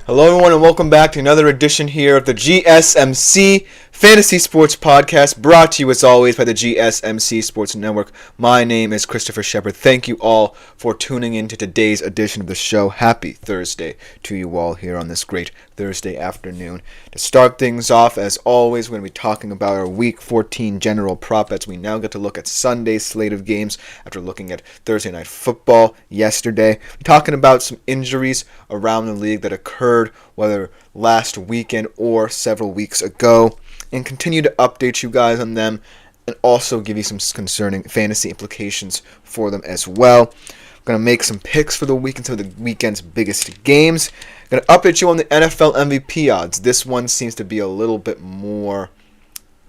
Hello everyone and welcome back to another edition here of the GSMC Fantasy Sports Podcast, brought to you as always by the GSMC Sports Network. My name is Christopher Shepard. Thank you all for tuning in to today's edition of the show. Happy Thursday to you all here on this great Thursday afternoon. To start things off, as always, we're going to be talking about our Week 14 general prop bets. We now get to look at Sunday's slate of games after looking at Thursday Night Football yesterday. We're talking about some injuries around the league that occurred whether last weekend or several weeks ago, and continue to update you guys on them and also give you some concerning fantasy implications for them as well. I'm going to make some picks for the week and some of the weekend's biggest games. I'm going to update you on the NFL MVP odds. This one seems to be a little bit more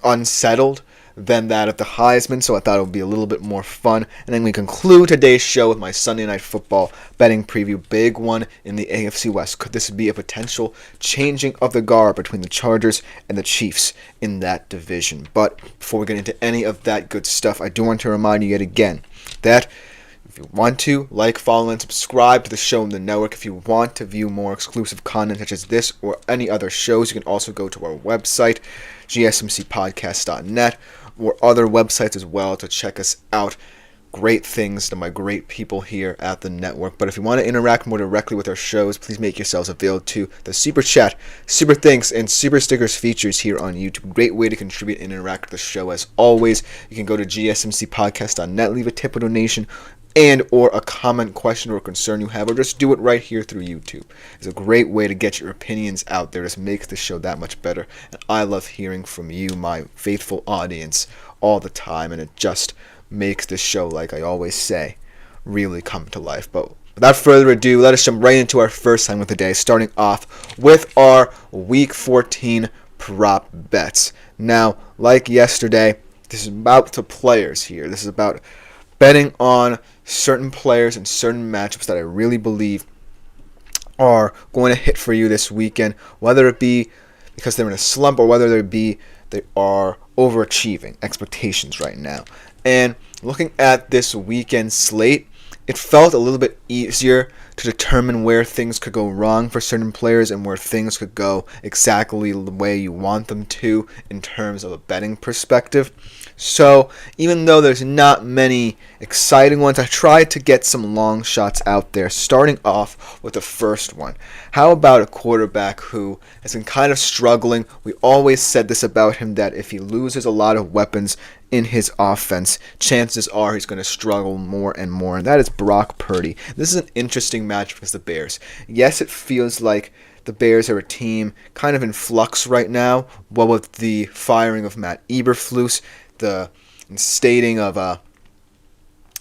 unsettled than that of the Heisman, so I thought it would be a little bit more fun. And then we conclude today's show with my Sunday Night Football betting preview. Big one in the AFC West. Could this be a potential changing of the guard between the Chargers and the Chiefs in that division? But before we get into any of that good stuff, I do want to remind you yet again that if you want to, like, follow, and subscribe to the show in the network. If you want to view more exclusive content such as this or any other shows, you can also go to our website, gsmcpodcast.net, or other websites as well to check us out. Great things to my great people here at the network. But if you want to interact more directly with our shows, please make yourselves available to the Super Chat, Super Thanks, and Super Stickers features here on YouTube. Great way to contribute and interact with the show as always. You can go to gsmcpodcast.net, leave a tip or donation, and or a comment, question, or concern you have, or just do it right here through YouTube. It's a great way to get your opinions out there. Just makes the show that much better. And I love hearing from you, my faithful audience, all the time, and it just makes this show, like I always say, really come to life. But without further ado, let us jump right into our first time of the day, starting off with our Week 14 prop bets. Now, like yesterday, this is about the players here. This is about betting on certain players and certain matchups that I really believe are going to hit for you this weekend, whether it be because they're in a slump or whether it be they are overachieving expectations right now. And looking at this weekend slate, it felt a little bit easier to determine where things could go wrong for certain players and where things could go exactly the way you want them to in terms of a betting perspective. So even though there's not many exciting ones, I tried to get some long shots out there, starting off with the first one. How about a quarterback who has been kind of struggling? We always said this about him, that if he loses a lot of weapons in his offense, chances are he's going to struggle more and more, and that is Brock Purdy. This is an interesting match against the Bears. Yes, it feels like the Bears are a team kind of in flux right now, well, with the firing of Matt Eberflus, the instating of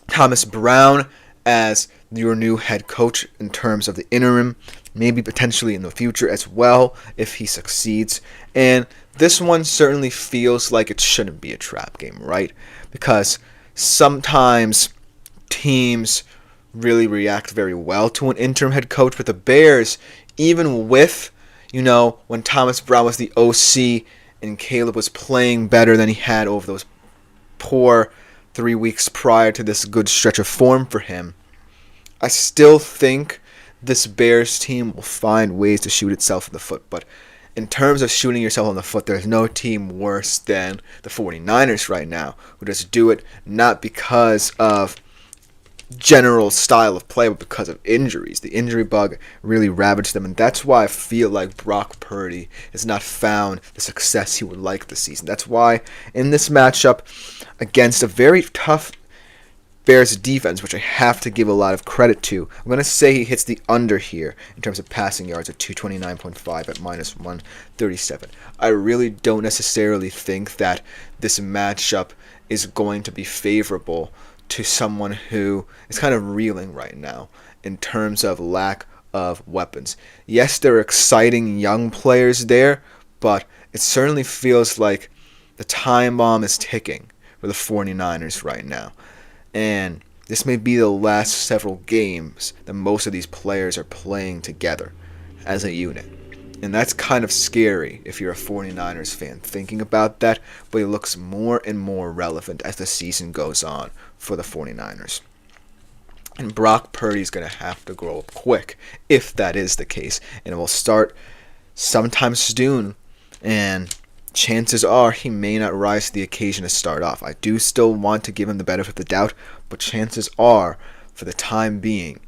Thomas Brown as your new head coach in terms of the interim, maybe potentially in the future as well if he succeeds. And this one certainly feels like it shouldn't be a trap game, right? Because sometimes teams really react very well to an interim head coach, but the Bears, even with, when Thomas Brown was the OC and Caleb was playing better than he had over those poor 3 weeks prior to this good stretch of form for him, I still think this Bears team will find ways to shoot itself in the foot. But in terms of shooting yourself in the foot, there's no team worse than the 49ers right now, who just do it not because of general style of play, but because of injuries. The injury bug really ravaged them, and that's why I feel like Brock Purdy has not found the success he would like this season. That's why in this matchup against a very tough Bears defense, which I have to give a lot of credit to, I'm going to say he hits the under here in terms of passing yards at 229.5 at minus 137. I really don't necessarily think that this matchup is going to be favorable to someone who is kind of reeling right now in terms of lack of weapons. Yes, there are exciting young players there, but it certainly feels like the time bomb is ticking for the 49ers right now. And this may be the last several games that most of these players are playing together as a unit. And that's kind of scary if you're a 49ers fan thinking about that, but it looks more and more relevant as the season goes on for the 49ers. And Brock Purdy's going to have to grow up quick if that is the case. And it will start sometime soon. And chances are he may not rise to the occasion to start off. I do still want to give him the benefit of the doubt, but chances are, for the time being,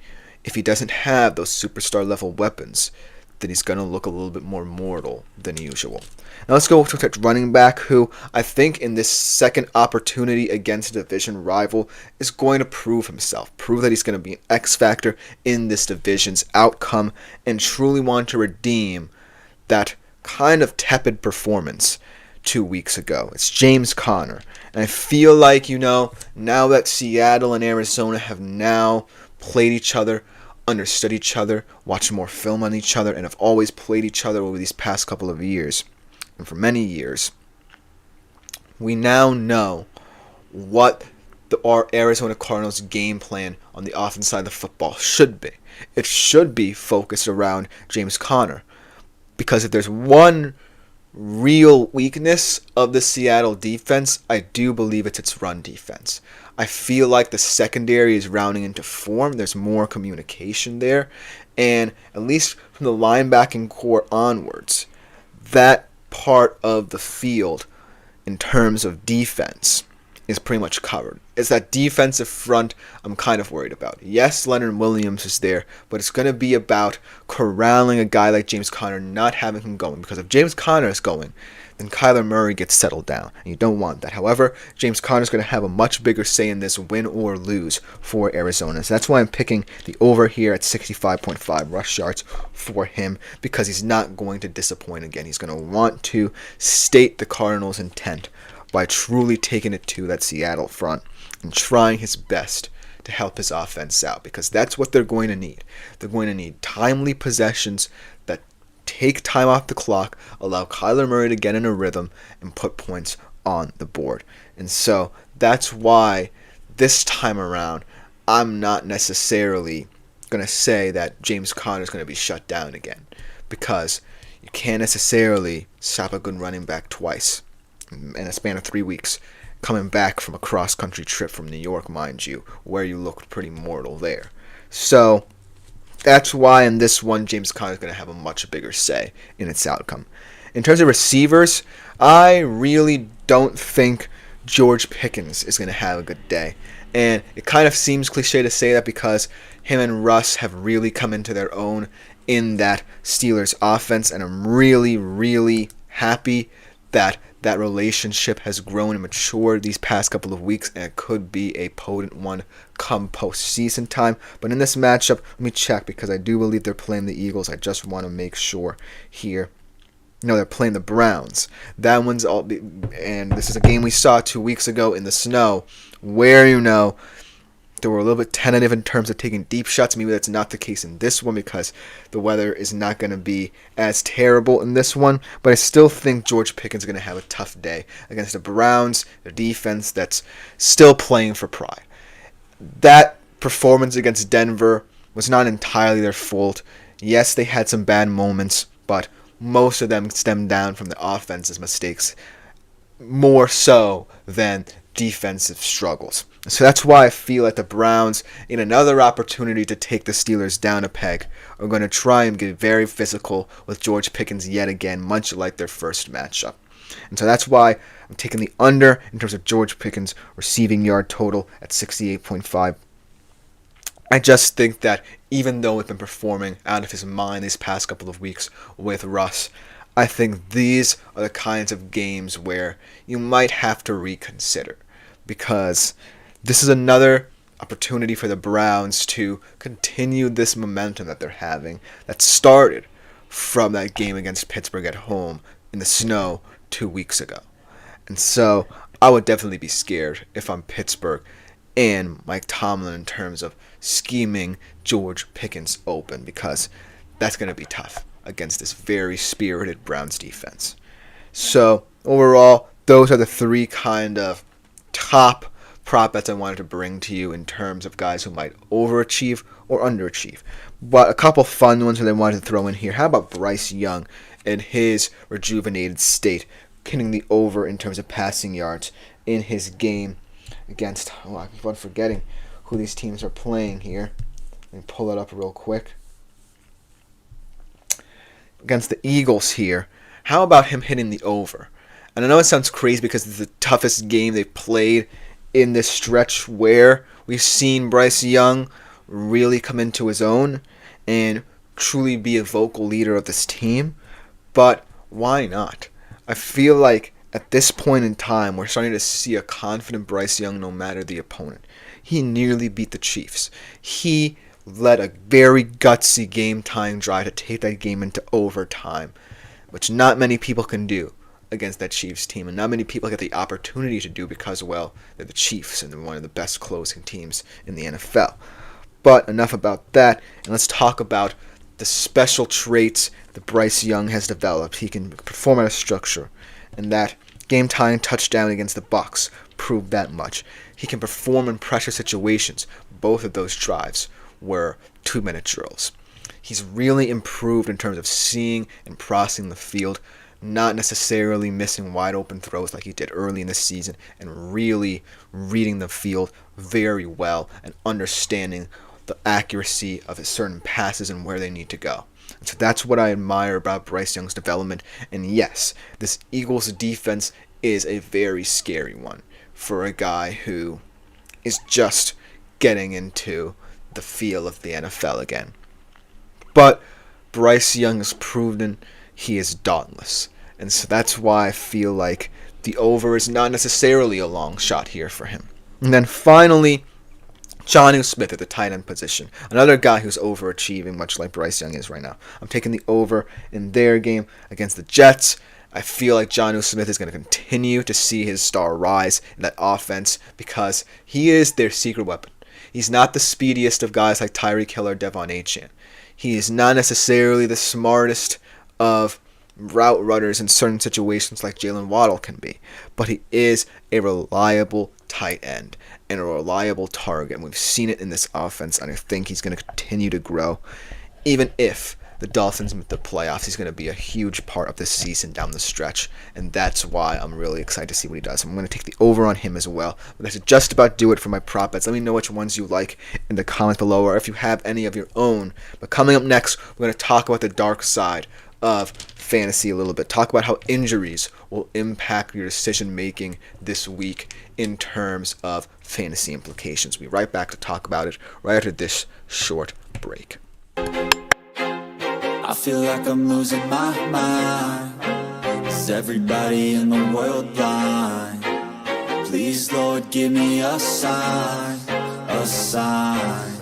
if he doesn't have those superstar level weapons, then he's going to look a little bit more mortal than usual. Now let's go to running back, who I think in this second opportunity against a division rival is going to prove himself, prove that he's going to be an X factor in this division's outcome, and truly want to redeem that kind of tepid performance 2 weeks ago. It's James Conner. And I feel like, now that Seattle and Arizona have now played each other, understood each other, watched more film on each other, and have always played each other over these past couple of years, and for many years, we now know what our Arizona Cardinals game plan on the offense side of the football should be. It should be focused around James Conner, because if there's one real weakness of the Seattle defense, I do believe it's its run defense. I feel like the secondary is rounding into form. There's more communication there. And at least from the linebacking core onwards, that part of the field in terms of defense is pretty much covered. It's that defensive front I'm kind of worried about. Yes, Leonard Williams is there, but it's going to be about corralling a guy like James Conner, not having him going. Because if James Conner is going, then Kyler Murray gets settled down, and you don't want that. However, James Conner is going to have a much bigger say in this win or lose for Arizona. So that's why I'm picking the over here at 65.5 rush yards for him, because he's not going to disappoint again. He's going to want to state the Cardinals' intent by truly taking it to that Seattle front and trying his best to help his offense out, because that's what they're going to need. They're going to need timely possessions that take time off the clock, allow Kyler Murray to get in a rhythm, and put points on the board. And so that's why this time around, I'm not necessarily going to say that James Conner is going to be shut down again, because you can't necessarily stop a good running back twice in a span of 3 weeks, coming back from a cross-country trip from New York, mind you, where you looked pretty mortal there. So that's why in this one, James Conner is going to have a much bigger say in its outcome. In terms of receivers, I really don't think George Pickens is going to have a good day. And it kind of seems cliche to say that, because him and Russ have really come into their own in that Steelers offense, and I'm really, really happy that that relationship has grown and matured these past couple of weeks, and it could be a potent one come postseason time. But in this matchup, let me check, because I do believe they're playing the Eagles. I just want to make sure here. No, they're playing the Browns. That one's all, and this is a game we saw 2 weeks ago in the snow, where they were a little bit tentative in terms of taking deep shots. Maybe that's not the case in this one, because the weather is not going to be as terrible in this one. But I still think George Pickens is going to have a tough day against the Browns, the defense that's still playing for pride. That performance against Denver was not entirely their fault. Yes, they had some bad moments, but most of them stemmed down from the offense's mistakes, more so than defensive struggles. So that's why I feel like the Browns, in another opportunity to take the Steelers down a peg, are going to try and get very physical with George Pickens yet again, much like their first matchup. And so that's why I'm taking the under in terms of George Pickens' receiving yard total at 68.5. I just think that even though he's been performing out of his mind these past couple of weeks with Russ, I think these are the kinds of games where you might have to reconsider, because this is another opportunity for the Browns to continue this momentum that they're having that started from that game against Pittsburgh at home in the snow 2 weeks ago. And so I would definitely be scared if I'm Pittsburgh and Mike Tomlin in terms of scheming George Pickens open, because that's going to be tough against this very spirited Browns defense. So overall, those are the three kind of top prop bets I wanted to bring to you in terms of guys who might overachieve or underachieve. But a couple fun ones that I wanted to throw in here. How about Bryce Young and his rejuvenated state, hitting the over in terms of passing yards in his game against, I keep on forgetting who these teams are playing here. Let me pull it up real quick. Against the Eagles here, how about him hitting the over? And I know it sounds crazy because it's the toughest game they've played in this stretch where we've seen Bryce Young really come into his own and truly be a vocal leader of this team. But why not? I feel like at this point in time, we're starting to see a confident Bryce Young no matter the opponent. He nearly beat the Chiefs. He led a very gutsy game-tying drive to take that game into overtime, which not many people can do against that Chiefs team, and not many people get the opportunity to do because, well, they're the Chiefs and they're one of the best closing teams in the NFL. But enough about that, and let's talk about the special traits that Bryce Young has developed. He can perform out of structure, and that game-tying touchdown against the Bucs proved that much. He can perform in pressure situations. Both of those drives were 2-minute drills. He's really improved in terms of seeing and processing the field, not necessarily missing wide open throws like he did early in the season, and really reading the field very well and understanding the accuracy of his certain passes and where they need to go. And so that's what I admire about Bryce Young's development. And yes, this Eagles defense is a very scary one for a guy who is just getting into the feel of the NFL again. But Bryce Young has proven he is dauntless. And so that's why I feel like the over is not necessarily a long shot here for him. And then finally, Jonnu Smith at the tight end position. Another guy who's overachieving, much like Bryce Young is right now. I'm taking the over in their game against the Jets. I feel like Jonnu Smith is going to continue to see his star rise in that offense because he is their secret weapon. He's not the speediest of guys like Tyreek Hill or Devon Achane. He is not necessarily the smartest of route runners in certain situations like Jalen Waddle can be. But he is a reliable tight end and a reliable target. And we've seen it in this offense, and I think he's going to continue to grow. Even if the Dolphins make the playoffs, he's going to be a huge part of this season down the stretch, and that's why I'm really excited to see what he does. I'm going to take the over on him as well. But that's just about do it for my prop bets. Let me know which ones you like in the comments below, or if you have any of your own. But coming up next, we're going to talk about the dark side of fantasy a little bit. Talk about how injuries will impact your decision making this week in terms of fantasy implications. We'll be right back to talk about it right after this short break. I feel like I'm losing my mind. Is everybody in the world blind? Please, Lord, give me a sign, a sign.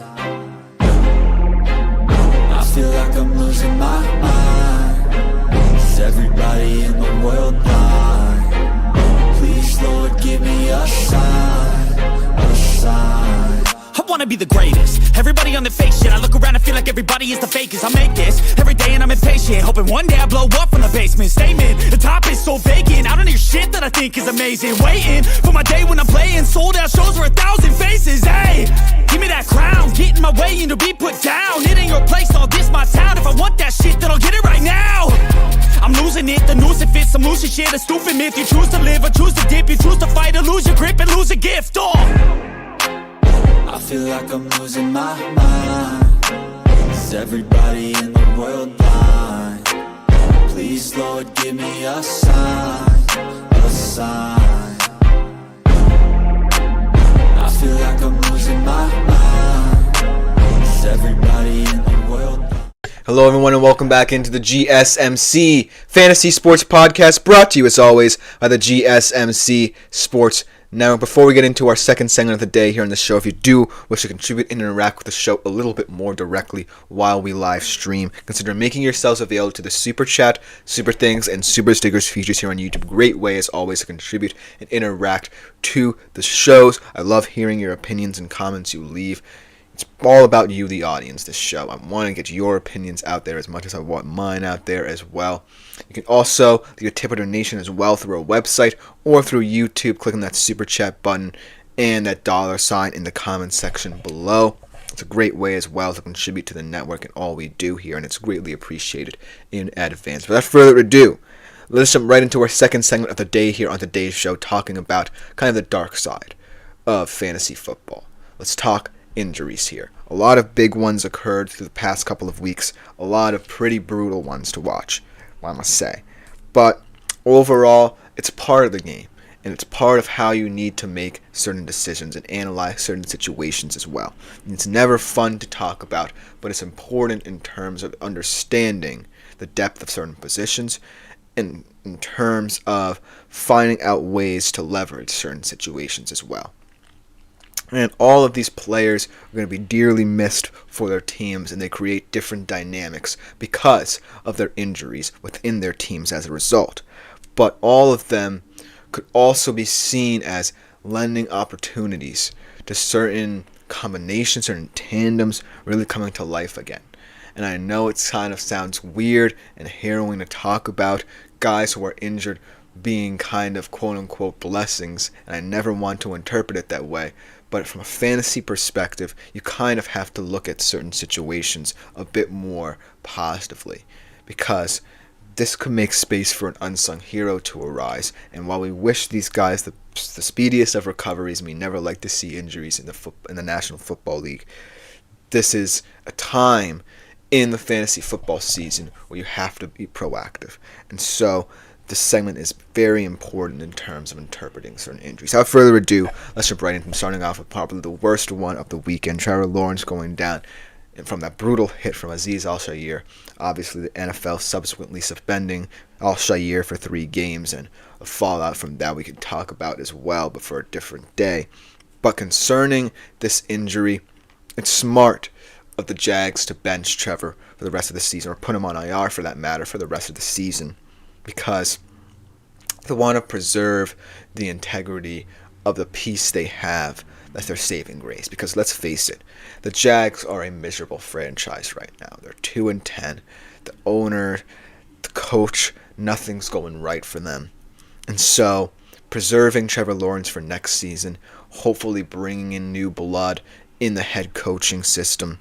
I feel like I'm losing my mind. Is everybody in the world blind? Please, Lord, give me a sign, a sign. I wanna be the greatest. Everybody on the fake shit. I look around and feel like everybody is the fakest. I make this every day and I'm impatient, hoping one day I blow up from the basement. Statement, the top is so vacant. I don't hear shit that I think is amazing. Waiting for my day when I'm playing sold out shows for 1,000 faces. Hey, give me that crown, get in my way and to be put down. It ain't your place, all this my town. If I want that shit, then I'll get it right now. I'm losing it, the noose it fits. I'm losing shit, a stupid myth. You choose to live or choose to dip. You choose to fight or lose your grip and lose a gift. I feel like I'm losing my mind. Is everybody in the world blind? Please, Lord, give me a sign, a sign. I feel like I'm losing my mind. Is everybody in the world blind? Hello everyone and welcome back into the GSMC Fantasy Sports Podcast, brought to you as always by the GSMC Sports Network. Before we get into our second segment of the day here on the show, if you do wish to contribute and interact with the show a little bit more directly while we live stream, consider making yourselves available to the Super Chat, Super Things, and Super Stickers features here on YouTube. Great way as always to contribute and interact to the shows. I love hearing your opinions and comments you leave. It's all about you, the audience, this show. I want to get your opinions out there as much as I want mine out there as well. You can also do a tip or donation as well through our website or through YouTube. Click on that Super Chat button and that $ in the comments section below. It's a great way as well to contribute to the network and all we do here, and it's greatly appreciated in advance. Without further ado, let's jump right into our second segment of the day here on today's show, talking about kind of the dark side of fantasy football. Let's talk injuries here. A lot of big ones occurred through the past couple of weeks. A lot of pretty brutal ones to watch, I must say. But overall, it's part of the game. And it's part of how you need to make certain decisions and analyze certain situations as well. And it's never fun to talk about, but it's important in terms of understanding the depth of certain positions and in terms of finding out ways to leverage certain situations as well. And all of these players are going to be dearly missed for their teams, and they create different dynamics because of their injuries within their teams as a result. But all of them could also be seen as lending opportunities to certain combinations, certain tandems really coming to life again. And I know it kind of sounds weird and harrowing to talk about guys who are injured being kind of quote-unquote blessings, and I never want to interpret it that way. But from a fantasy perspective, you kind of have to look at certain situations a bit more positively, because this could make space for an unsung hero to arise. And while we wish these guys the speediest of recoveries, and we never like to see injuries in the National Football League, this is a time in the fantasy football season where you have to be proactive. And so this segment is very important in terms of interpreting certain injuries. Without further ado, let's jump right in, starting off with probably the worst one of the weekend. Trevor Lawrence going down from that brutal hit from Azeez Al-Shaair. Obviously, the NFL subsequently suspending Al-Shaair for 3 games, and a fallout from that we could talk about as well, but for a different day. But concerning this injury, it's smart of the Jags to bench Trevor for the rest of the season, or put him on IR for that matter for the rest of the season, because they want to preserve the integrity of the piece they have. That's their saving grace. Because let's face it, the Jags are a miserable franchise right now. They're 2-10. The owner, the coach, nothing's going right for them. And so, preserving Trevor Lawrence for next season, hopefully bringing in new blood in the head coaching system,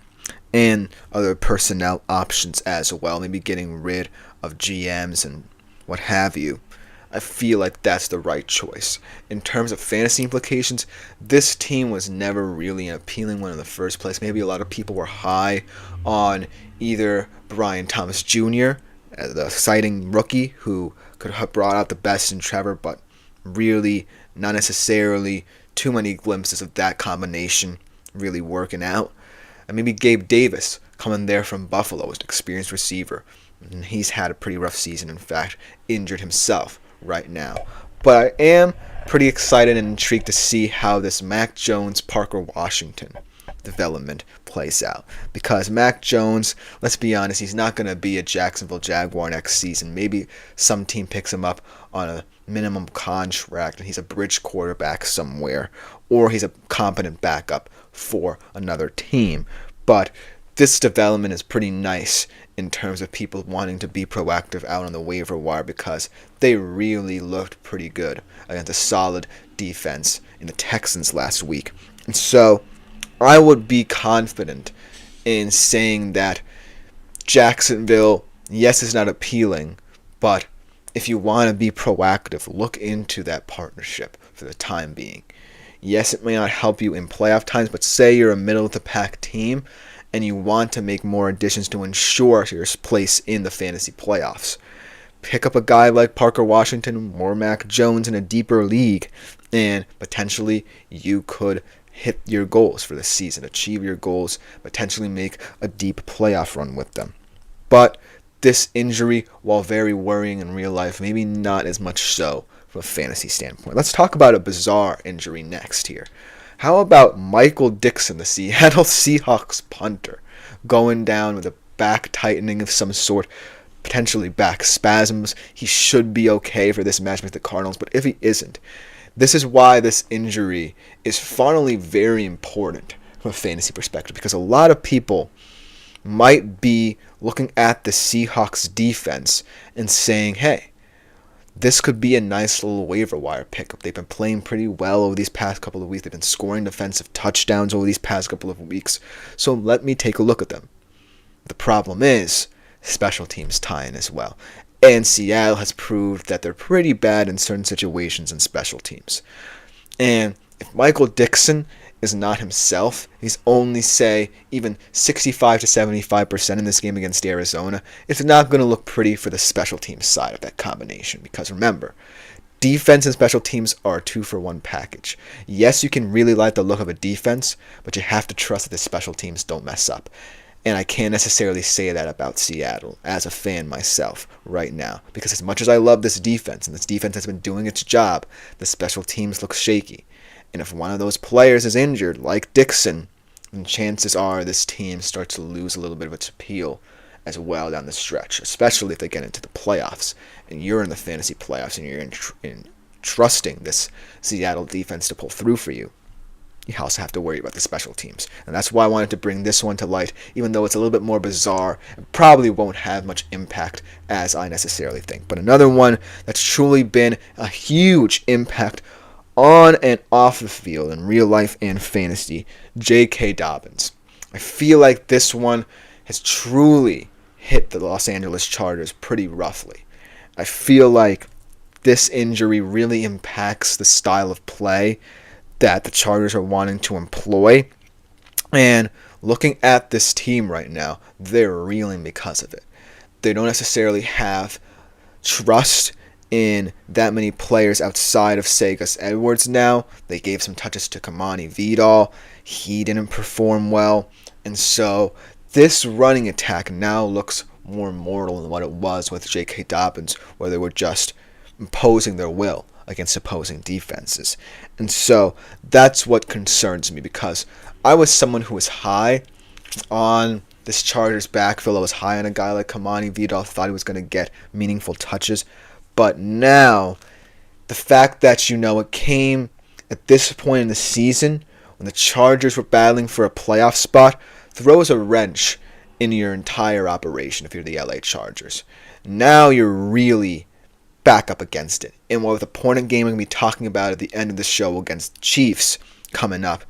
and other personnel options as well, maybe getting rid of GMs and what have you, I feel like that's the right choice. In terms of fantasy implications, this team was never really an appealing one in the first place. Maybe a lot of people were high on either Brian Thomas Jr., the exciting rookie who could have brought out the best in Trevor, but really not necessarily too many glimpses of that combination really working out. And maybe Gabe Davis coming there from Buffalo as an experienced receiver. And he's had a pretty rough season, in fact, injured himself right now. But I am pretty excited and intrigued to see how this Mac Jones, Parker Washington development plays out. Because Mac Jones, let's be honest, he's not going to be a Jacksonville Jaguar next season. Maybe some team picks him up on a minimum contract and he's a bridge quarterback somewhere, or he's a competent backup for another team. But this development is pretty nice in terms of people wanting to be proactive out on the waiver wire, because they really looked pretty good against a solid defense in the Texans last week. And so I would be confident in saying that Jacksonville, yes, is not appealing, but if you want to be proactive, look into that partnership for the time being. Yes, it may not help you in playoff times, but say you're a middle-of-the-pack team and you want to make more additions to ensure your place in the fantasy playoffs. Pick up a guy like Parker Washington or Mac Jones in a deeper league, and potentially you could hit your goals for the season, achieve your goals, potentially make a deep playoff run with them. But this injury, while very worrying in real life, maybe not as much so from a fantasy standpoint. Let's talk about a bizarre injury next here. How about Michael Dixon, the Seattle Seahawks punter, going down with a back tightening of some sort, potentially back spasms? He should be okay for this match with the Cardinals, but if he isn't, this is why this injury is finally very important from a fantasy perspective, because a lot of people might be looking at the Seahawks defense and saying, hey, this could be a nice little waiver wire pickup. They've been playing pretty well over these past couple of weeks. They've been scoring defensive touchdowns over these past couple of weeks. So let me take a look at them. The problem is special teams tie in as well. And Seattle has proved that they're pretty bad in certain situations in special teams. And if Michael Dixon is not himself, he's only, say, even 65 to 75% in this game against Arizona, it's not going to look pretty for the special teams side of that combination. Because remember, defense and special teams are a 2-for-1 package. Yes, you can really like the look of a defense, but you have to trust that the special teams don't mess up. And I can't necessarily say that about Seattle as a fan myself right now. Because as much as I love this defense, and this defense has been doing its job, the special teams look shaky. And if one of those players is injured, like Dixon, then chances are this team starts to lose a little bit of its appeal as well down the stretch, especially if they get into the playoffs. And you're in the fantasy playoffs and you're trusting this Seattle defense to pull through for you. You also have to worry about the special teams. And that's why I wanted to bring this one to light, even though it's a little bit more bizarre and probably won't have much impact as I necessarily think. But another one that's truly been a huge impact on and off the field in real life and fantasy, J.K. Dobbins. I feel like this one has truly hit the Los Angeles Chargers pretty roughly. I feel like this injury really impacts the style of play that the Chargers are wanting to employ. And looking at this team right now, they're reeling because of it. They don't necessarily have trust in that many players outside of, say, Gus Edwards now. They gave some touches to Kamani Vidal. He didn't perform well. And so this running attack now looks more mortal than what it was with J.K. Dobbins, where they were just imposing their will against opposing defenses. And so that's what concerns me, because I was someone who was high on this Chargers backfield. I was high on a guy like Kamani Vidal, thought he was going to get meaningful touches. But now, the fact that, it came at this point in the season when the Chargers were battling for a playoff spot throws a wrench in your entire operation if you're the LA Chargers. Now you're really back up against it. And with the opponent game we're going to be talking about at the end of the show against the Chiefs coming up,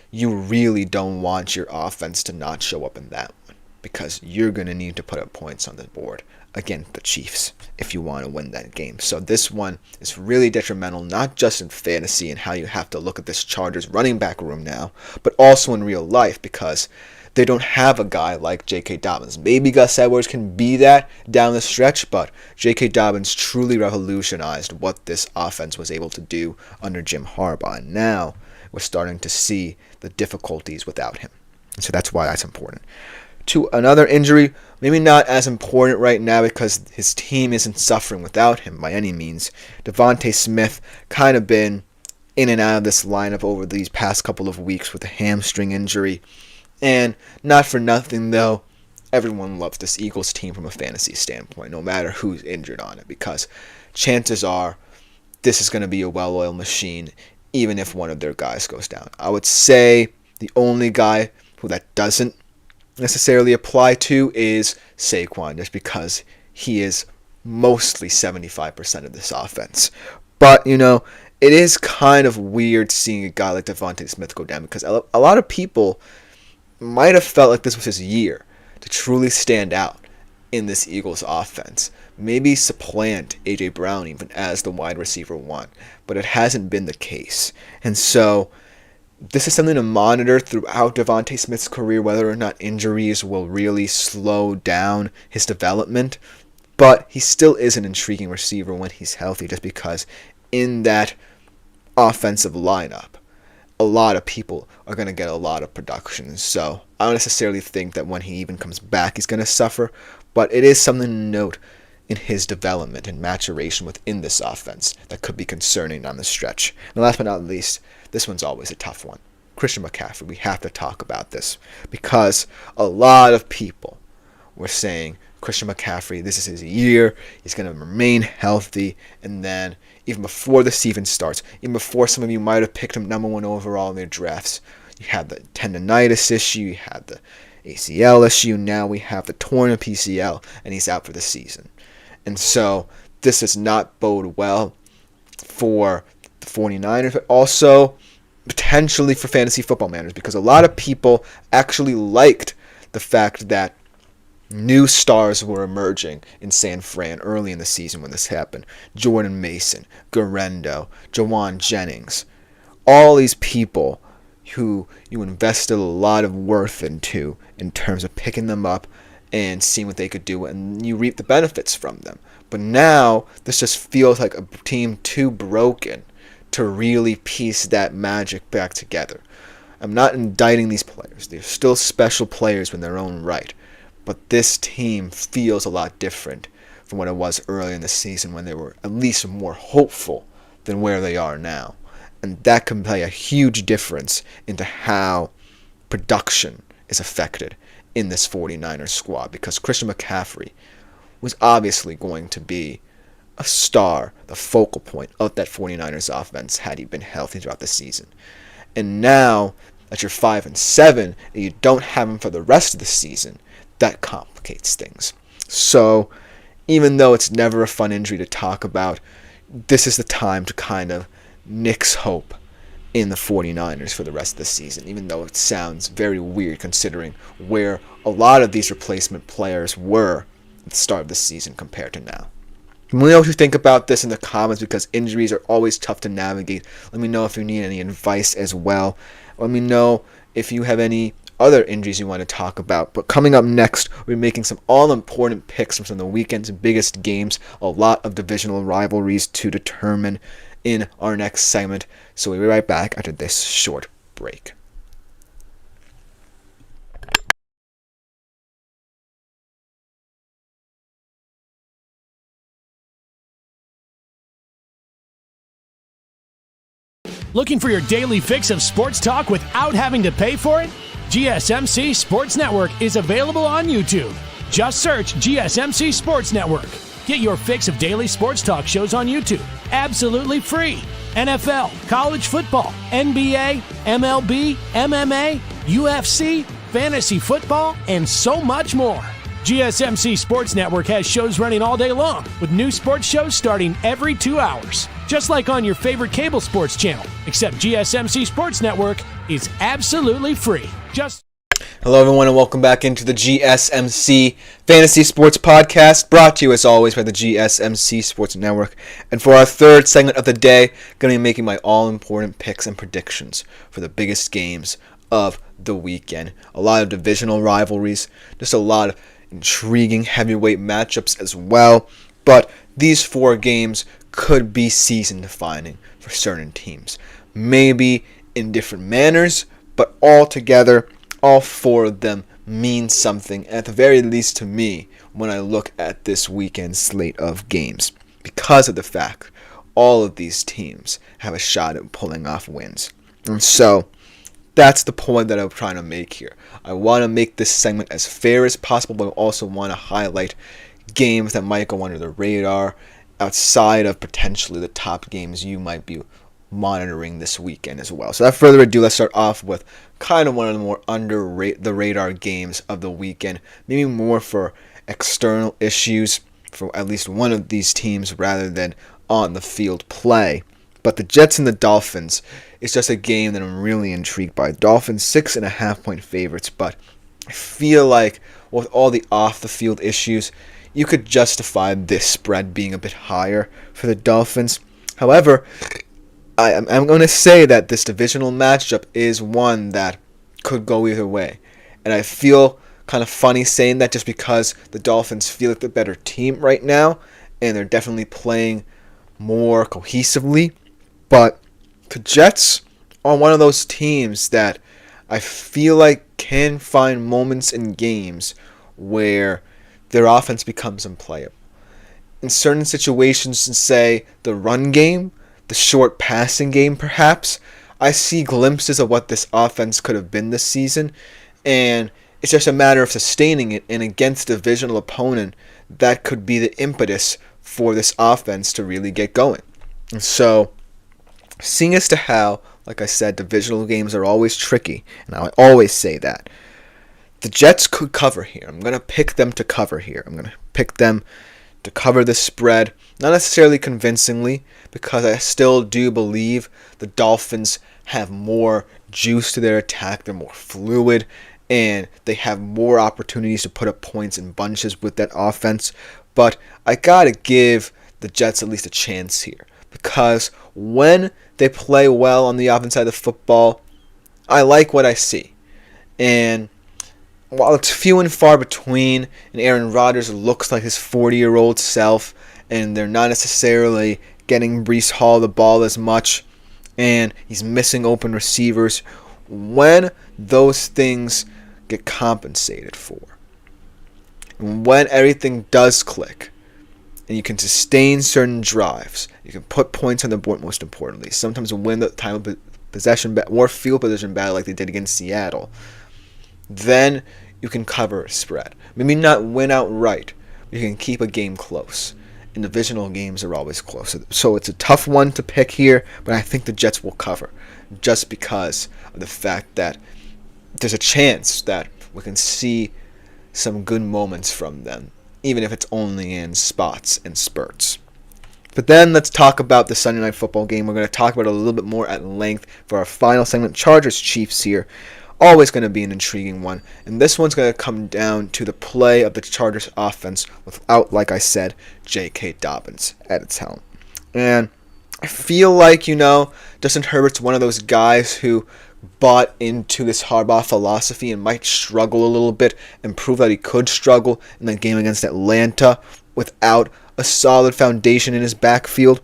you really don't want your offense to not show up in that one, because you're going to need to put up points on the board against the Chiefs if you want to win that game. So this one is really detrimental, not just in fantasy and how you have to look at this Chargers running back room now, but also in real life, because they don't have a guy like J.K. Dobbins. Maybe Gus Edwards can be that down the stretch, but J.K. Dobbins truly revolutionized what this offense was able to do under Jim Harbaugh. And now we're starting to see the difficulties without him. And so that's why that's important. To another injury, maybe not as important right now because his team isn't suffering without him by any means. Devontae Smith kind of been in and out of this lineup over these past couple of weeks with a hamstring injury. And not for nothing, though, everyone loves this Eagles team from a fantasy standpoint, no matter who's injured on it, because chances are this is going to be a well-oiled machine, even if one of their guys goes down. I would say the only guy who that doesn't necessarily apply to is Saquon, just because he is mostly 75% of this offense. But, it is kind of weird seeing a guy like Devontae Smith go down, because a lot of people might have felt like this was his year to truly stand out in this Eagles offense. Maybe supplant A.J. Brown even as the wide receiver one, but it hasn't been the case. And so this is something to monitor throughout Devontae Smith's career, whether or not injuries will really slow down his development. But he still is an intriguing receiver when he's healthy, just because in that offensive lineup, a lot of people are going to get a lot of production. So I don't necessarily think that when he even comes back, he's going to suffer. But it is something to note in his development and maturation within this offense that could be concerning on the stretch. And last but not least, this one's always a tough one. Christian McCaffrey, we have to talk about this, because a lot of people were saying Christian McCaffrey, this is his year, he's going to remain healthy, and then even before the season starts, even before some of you might have picked him number one overall in their drafts, you had the tendonitis issue, you had the ACL issue, now we have the torn PCL, and he's out for the season. And so this does not bode well for the 49ers, but also potentially for fantasy football managers, because a lot of people actually liked the fact that new stars were emerging in San Fran early in the season when this happened. Jordan Mason, Garendo, Jawan Jennings, all these people who you invested a lot of worth into in terms of picking them up and seeing what they could do, and you reap the benefits from them. But now this just feels like a team too broken to really piece that magic back together. I'm not indicting these players. They're still special players in their own right. But this team feels a lot different from what it was early in the season, when they were at least more hopeful than where they are now. And that can play a huge difference into how production is affected in this 49ers squad, because Christian McCaffrey was obviously going to be a star, the focal point of that 49ers offense had he been healthy throughout the season. And now that you're 5-7 and you don't have him for the rest of the season, that complicates things. So even though it's never a fun injury to talk about, this is the time to kind of nix hope in the 49ers for the rest of the season, even though it sounds very weird considering where a lot of these replacement players were at the start of the season compared to now. Let me know what you think about this in the comments, because injuries are always tough to navigate. Let me know if you need any advice as well. Let me know if you have any other injuries you want to talk about. But coming up next, we're making some all-important picks from some of the weekend's biggest games, a lot of divisional rivalries to determine in our next segment. So we'll be right back after this short break. Looking for your daily fix of sports talk without having to pay for it? GSMC Sports Network is available on YouTube. Just search GSMC Sports Network. Get your fix of daily sports talk shows on YouTube, absolutely free. NFL, college football, NBA, MLB, MMA, UFC, fantasy football, and so much more. GSMC Sports Network has shows running all day long, with new sports shows starting every 2 hours. Just like on your favorite cable sports channel, except GSMC Sports Network is absolutely free. Hello everyone, and welcome back into the GSMC Fantasy Sports Podcast, brought to you as always by the GSMC Sports Network. And for our third segment of the day, going to be making my all-important picks and predictions for the biggest games of the weekend. A lot of divisional rivalries, just a lot of intriguing heavyweight matchups as well. But these 4 games could be season-defining for certain teams. Maybe in different manners, but all together, all 4 of them mean something, at the very least to me, when I look at this weekend's slate of games. Because of the fact all of these teams have a shot at pulling off wins. And so, that's the point that I'm trying to make here. I want to make this segment as fair as possible, but I also want to highlight games that might go under the radar outside of potentially the top games you might be monitoring this weekend as well. So without further ado, let's start off with kind of one of the more under the radar games of the weekend, maybe more for external issues for at least one of these teams rather than on the field play. But the Jets and the Dolphins is just a game that I'm really intrigued by. Dolphins 6.5-point favorites, but I feel like with all the off the field issues, you could justify this spread being a bit higher for the Dolphins. However, I'm going to say that this divisional matchup is one that could go either way. And I feel kind of funny saying that just because the Dolphins feel like the better team right now, and they're definitely playing more cohesively. But the Jets are one of those teams that I feel like can find moments in games where their offense becomes unplayable. In certain situations, say the run game, the short passing game perhaps, I see glimpses of what this offense could have been this season, and it's just a matter of sustaining it, and against a divisional opponent, that could be the impetus for this offense to really get going. And so, seeing as to how, like I said, divisional games are always tricky, and I always say that, the Jets could cover here. I'm going to pick them to cover here. I'm going to pick them to cover the spread, not necessarily convincingly, because I still do believe the Dolphins have more juice to their attack. They're more fluid, and they have more opportunities to put up points in bunches with that offense. But I got to give the Jets at least a chance here, because when they play well on the offense side of the football, I like what I see. And while it's few and far between, and Aaron Rodgers looks like his 40-year-old self, and they're not necessarily getting Breece Hall the ball as much, and he's missing open receivers, when those things get compensated for, and when everything does click, and you can sustain certain drives, you can put points on the board, most importantly, sometimes win the time of possession or field position battle like they did against Seattle, then you can cover a spread. Maybe not win outright, but you can keep a game close. And divisional games are always close. So it's a tough one to pick here, but I think the Jets will cover just because of the fact that there's a chance that we can see some good moments from them, even if it's only in spots and spurts. But then let's talk about the Sunday Night Football game. We're going to talk about it a little bit more at length for our final segment. Chargers-Chiefs here. Always going to be an intriguing one. And this one's going to come down to the play of the Chargers offense without, like I said, J.K. Dobbins at its helm. And I feel like, Justin Herbert's one of those guys who bought into this Harbaugh philosophy and might struggle a little bit and prove that he could struggle in that game against Atlanta without a solid foundation in his backfield.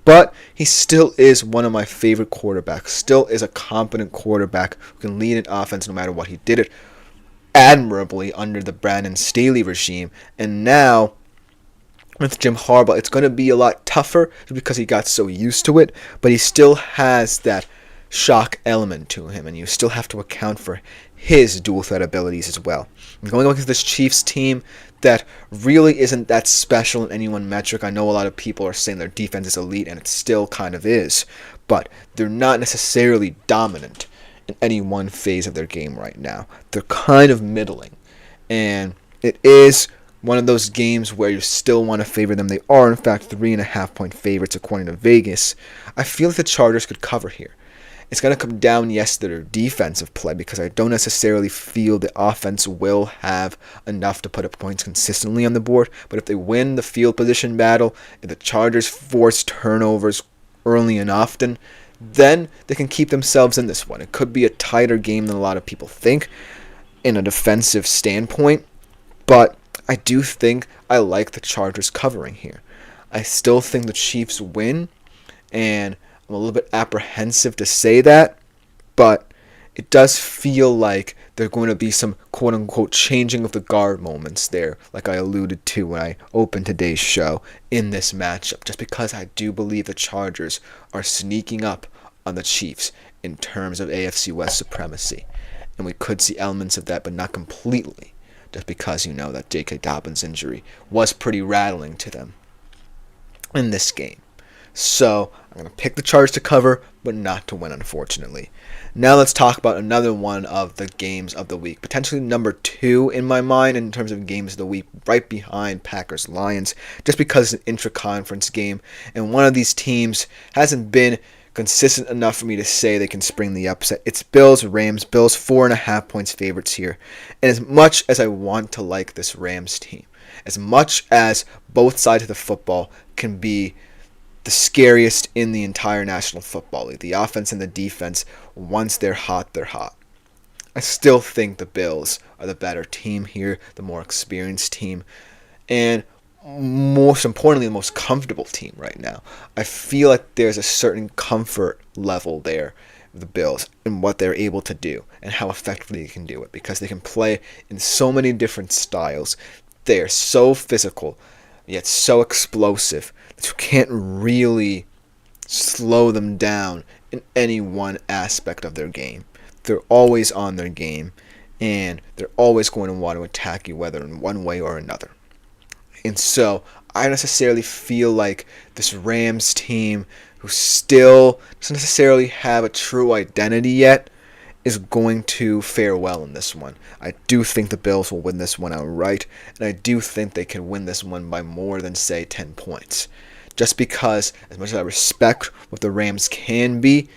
But he still is one of my favorite quarterbacks. Still is a competent quarterback who can lead an offense no matter what. He did it admirably under the Brandon Staley regime. And now, with Jim Harbaugh, it's going to be a lot tougher because he got so used to it. But he still has that shock element to him. And you still have to account for his dual threat abilities as well. And going against this Chiefs team that really isn't that special in any one metric. I know a lot of people are saying their defense is elite, and it still kind of is, but they're not necessarily dominant in any one phase of their game right now. They're kind of middling, and it is one of those games where you still want to favor them. They are, in fact, 3.5-point favorites according to Vegas. I feel like the Chargers could cover here. It's going to come down, yes, to their defensive play because I don't necessarily feel the offense will have enough to put up points consistently on the board. But if they win the field position battle, if the Chargers force turnovers early and often, then they can keep themselves in this one. It could be a tighter game than a lot of people think in a defensive standpoint. But I do think I like the Chargers covering here. I still think the Chiefs win, and I'm a little bit apprehensive to say that, but it does feel like there's going to be some quote-unquote changing of the guard moments there, like I alluded to when I opened today's show in this matchup, just because I do believe the Chargers are sneaking up on the Chiefs in terms of AFC West supremacy. And we could see elements of that, but not completely, just because that J.K. Dobbins injury was pretty rattling to them in this game. So I'm going to pick the Chargers to cover, but not to win, unfortunately. Now let's talk about another one of the games of the week. Potentially number 2 in my mind in terms of games of the week, right behind Packers-Lions, just because it's an intra-conference game. And one of these teams hasn't been consistent enough for me to say they can spring the upset. It's Bills-Rams. Bills 4.5 points favorites here. And as much as I want to like this Rams team, as much as both sides of the football can be the scariest in the entire National Football League. The offense and the defense, once they're hot, they're hot. I still think the Bills are the better team here, the more experienced team, and most importantly, the most comfortable team right now. I feel like there's a certain comfort level there with the Bills and what they're able to do and how effectively they can do it because they can play in so many different styles. They are so physical, yet so explosive that you can't really slow them down in any one aspect of their game. They're always on their game, and they're always going to want to attack you, whether in one way or another. And so I don't necessarily feel like this Rams team, who still doesn't necessarily have a true identity yet, is going to fare well in this one. I do think the Bills will win this one outright, and I do think they can win this one by more than, say, 10 points. Just because, as much as I respect what the Rams can be,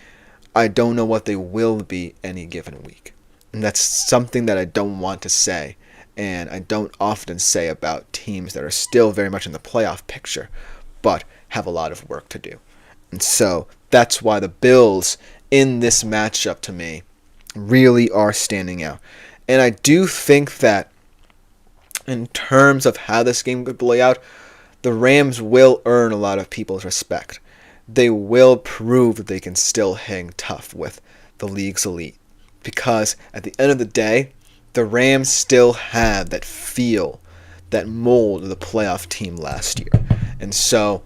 I don't know what they will be any given week. And that's something that I don't want to say, and I don't often say about teams that are still very much in the playoff picture, but have a lot of work to do. And so that's why the Bills in this matchup, to me, really are standing out. And I do think that in terms of how this game could play out, the Rams will earn a lot of people's respect. They will prove that they can still hang tough with the league's elite. Because at the end of the day, the Rams still have that feel, that mold of the playoff team last year. And so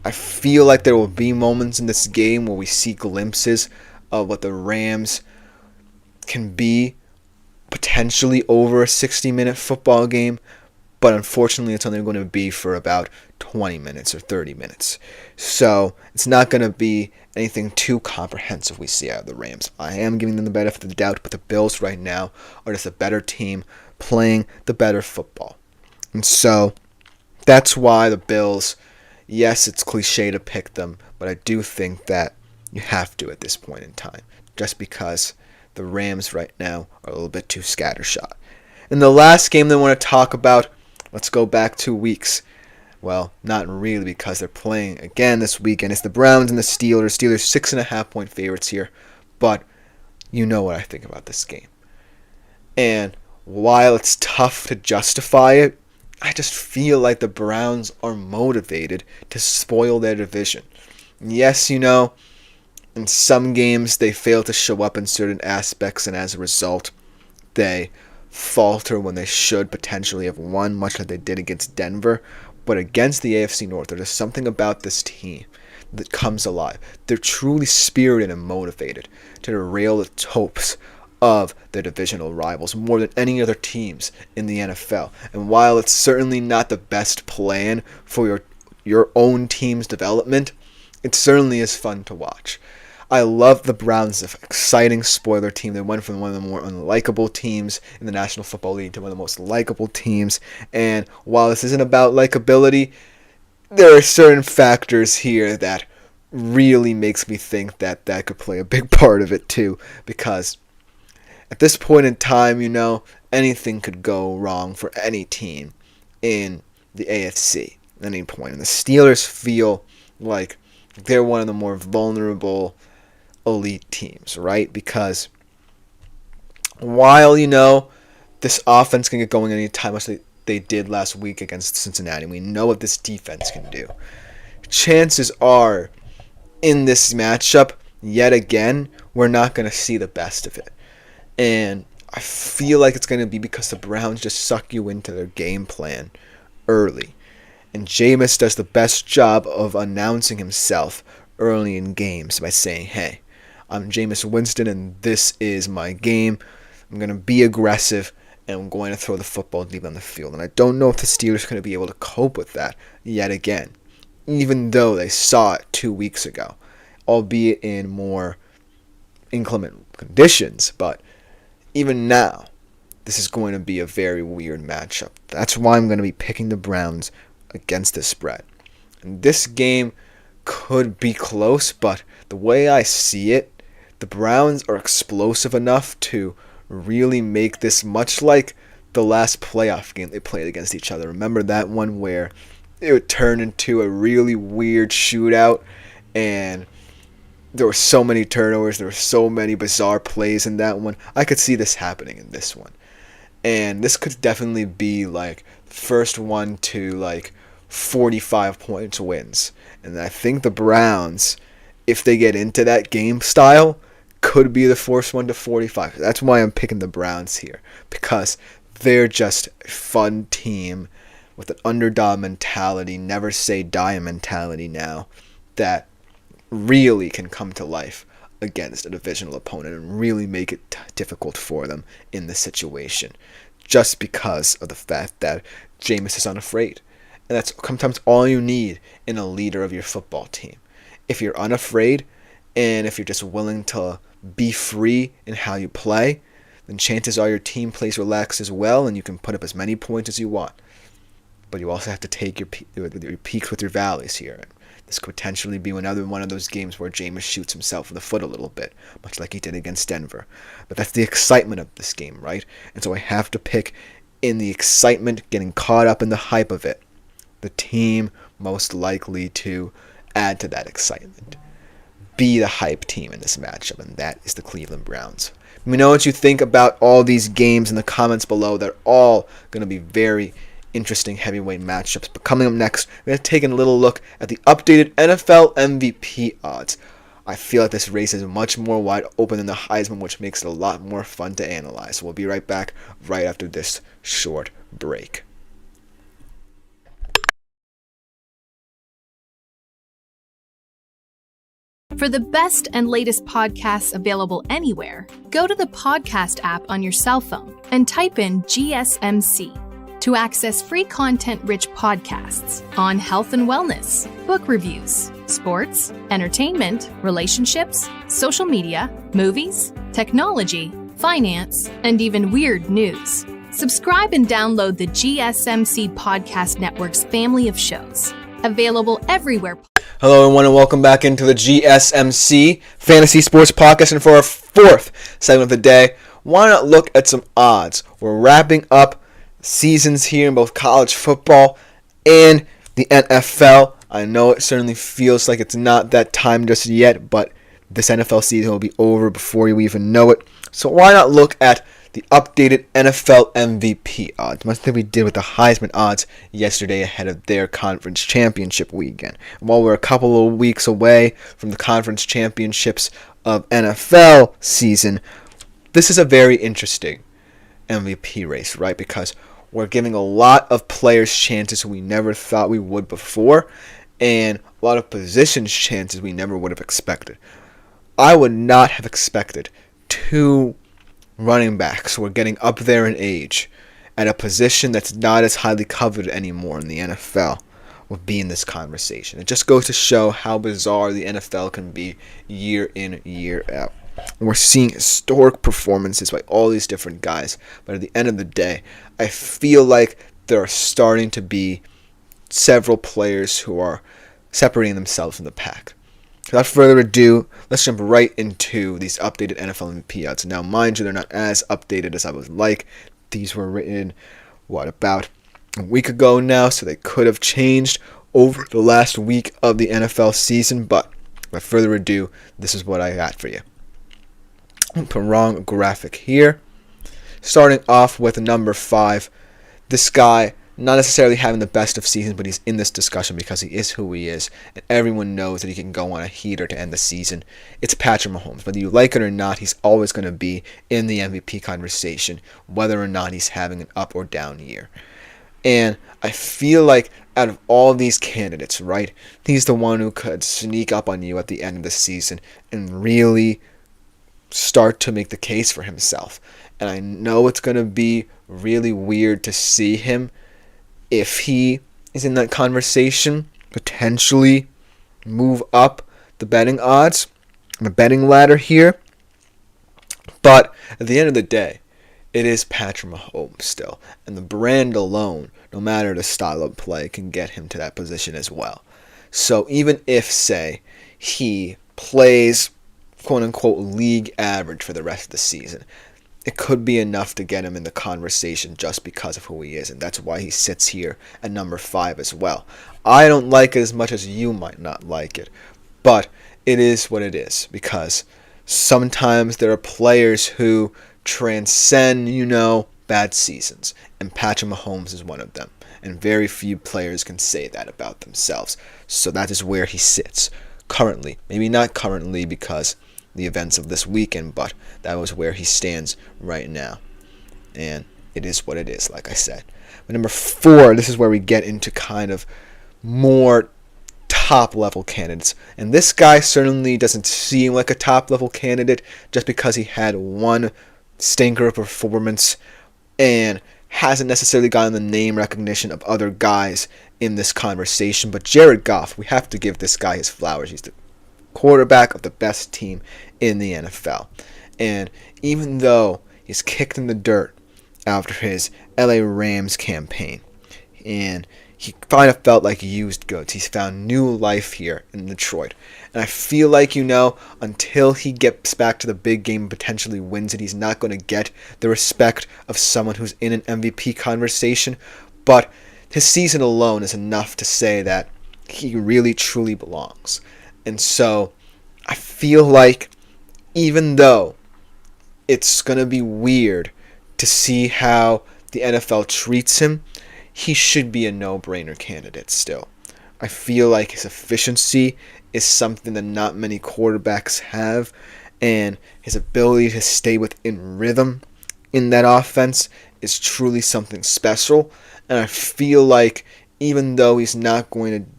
I feel like there will be moments in this game where we see glimpses of what the Rams can be potentially over a 60-minute football game, but unfortunately it's only going to be for about 20 minutes or 30 minutes. So it's not going to be anything too comprehensive we see out of the Rams. I am giving them the benefit of the doubt, but the Bills right now are just a better team playing the better football. And so that's why the Bills, yes, it's cliche to pick them, but I do think that you have to at this point in time, just because the Rams right now are a little bit too scattershot. In the last game they want to talk about, let's go back 2 weeks. Well, not really, because they're playing again this weekend. It's the Browns and the Steelers. Steelers 6.5-point favorites here, but you know what I think about this game. And while it's tough to justify it, I just feel like the Browns are motivated to spoil their division. Yes, you know, in some games they fail to show up in certain aspects, and as a result, they falter when they should potentially have won, much like they did against Denver. But against the AFC North, there's something about this team that comes alive. They're truly spirited and motivated to derail the hopes of their divisional rivals more than any other teams in the NFL. And while it's certainly not the best plan for your own team's development, it certainly is fun to watch. I love the Browns, an exciting spoiler team. They went from one of the more unlikable teams in the National Football League to one of the most likable teams. And while this isn't about likability, there are certain factors here that really makes me think that that could play a big part of it too. Because at this point in time, you know, anything could go wrong for any team in the AFC at any point. And the Steelers feel like they're one of the more vulnerable elite teams, right? Because while, you know, this offense can get going anytime, as they did last week against Cincinnati, we know what this defense can do. Chances are, in this matchup, yet again, we're not going to see the best of it. And I feel like it's going to be because the Browns just suck you into their game plan early. And Jameis does the best job of announcing himself early in games by saying, hey, I'm Jameis Winston and this is my game. I'm going to be aggressive and I'm going to throw the football deep on the field. And I don't know if the Steelers are going to be able to cope with that yet again, even though they saw it 2 weeks ago, albeit in more inclement conditions. But even now, this is going to be a very weird matchup. That's why I'm going to be picking the Browns against the spread. And this game could be close, but the way I see it, the Browns are explosive enough to really make this much like the last playoff game they played against each other. Remember that one where it would turn into a really weird shootout and there were so many turnovers, there were so many bizarre plays in that one. I could see this happening in this one. And this could definitely be like first one to like 45 points wins. And I think the Browns, if they get into that game style, could be the first one to 45. That's why I'm picking the Browns here, because they're just a fun team with an underdog mentality, never say die mentality now, that really can come to life against a divisional opponent and really make it difficult for them in this situation, just because of the fact that Jameis is unafraid. And that's sometimes all you need in a leader of your football team. If you're unafraid and if you're just willing to be free in how you play, then chances are your team plays relaxed as well and you can put up as many points as you want. But you also have to take your peaks with your valleys here. This could potentially be another one of those games where Jameis shoots himself in the foot a little bit, much like he did against Denver. But that's the excitement of this game, right? And so I have to pick, in the excitement, getting caught up in the hype of it, the team most likely to add to that excitement, be the hype team in this matchup, and that is the Cleveland Browns. Let me know what you think about all these games in the comments below. They're all going to be very interesting heavyweight matchups. But coming up next, we're going to take a little look at the updated NFL MVP odds. I feel like this race is much more wide open than the Heisman, which makes it a lot more fun to analyze. So we'll be right back right after this short break. For the best and latest podcasts available anywhere, go to the podcast app on your cell phone and type in GSMC to access free content-rich podcasts on health and wellness, book reviews, sports, entertainment, relationships, social media, movies, technology, finance, and even weird news. Subscribe and download the GSMC Podcast Network's family of shows, available everywhere. Hello everyone and welcome back into the GSMC Fantasy Sports Podcast, and for our fourth segment of the day, why not look at some odds? We're wrapping up seasons here in both college football and the NFL. I know it certainly feels like it's not that time just yet, but this NFL season will be over before you even know it. So why not look at the updated NFL MVP odds, much like we did with the Heisman odds yesterday ahead of their conference championship weekend. And while we're a couple of weeks away from the conference championships of NFL season, this is a very interesting MVP race, right? Because we're giving a lot of players chances we never thought we would before, and a lot of positions chances we never would have expected. I would not have expected two running backs who are getting up there in age at a position that's not as highly coveted anymore in the NFL would be in this conversation. It just goes to show how bizarre the NFL can be year in, year out. We're seeing historic performances by all these different guys, but at the end of the day, I feel like there are starting to be several players who are separating themselves from the pack. Without further ado, let's jump right into these updated NFL MVP odds. Now, mind you, they're not as updated as I would like. These were written, about a week ago now, so they could have changed over the last week of the NFL season. But without further ado, this is what I got for you. The wrong graphic here. Starting off with number 5, this guy, not necessarily having the best of seasons, but he's in this discussion because he is who he is, and everyone knows that he can go on a heater to end the season. It's Patrick Mahomes. Whether you like it or not, he's always going to be in the MVP conversation, whether or not he's having an up or down year. And I feel like out of all these candidates, right, he's the one who could sneak up on you at the end of the season and really start to make the case for himself. And I know it's going to be really weird to see him, if he is in that conversation, potentially move up the betting odds, the betting ladder here. But at the end of the day, it is Patrick Mahomes still. And the brand alone, no matter the style of play, can get him to that position as well. So even if, say, he plays quote-unquote league average for the rest of the season, it could be enough to get him in the conversation just because of who he is, and that's why he sits here at number 5 as well. I don't like it as much as you might not like it, but it is what it is, because sometimes there are players who transcend, bad seasons, and Patrick Mahomes is one of them, and very few players can say that about themselves. So that is where he sits currently. Maybe not currently because the events of this weekend, but that was where he stands right now, and it is what it is, like I said. But number 4, this is where we get into kind of more top level candidates, and this guy certainly doesn't seem like a top level candidate just because he had one stinker performance and hasn't necessarily gotten the name recognition of other guys in this conversation. But Jared Goff, we have to give this guy his flowers. He's the quarterback of the best team in the NFL. And even though he's kicked in the dirt after his LA Rams campaign, and he kind of felt like used goods, he's found new life here in Detroit. And I feel like, until he gets back to the big game and potentially wins it, he's not going to get the respect of someone who's in an MVP conversation. But his season alone is enough to say that he really truly belongs. And so I feel like even though it's going to be weird to see how the NFL treats him, he should be a no-brainer candidate still. I feel like his efficiency is something that not many quarterbacks have, and his ability to stay within rhythm in that offense is truly something special. And I feel like even though he's not going to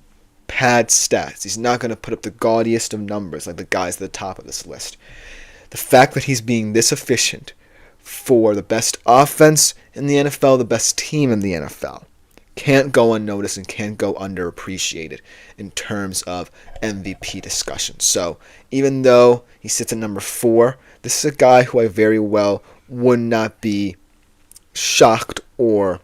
pad stats, he's not going to put up the gaudiest of numbers like the guys at the top of this list, the fact that he's being this efficient for the best offense in the NFL, the best team in the NFL, can't go unnoticed and can't go underappreciated in terms of MVP discussion. So even though he sits at number 4, this is a guy who I very well would not be shocked or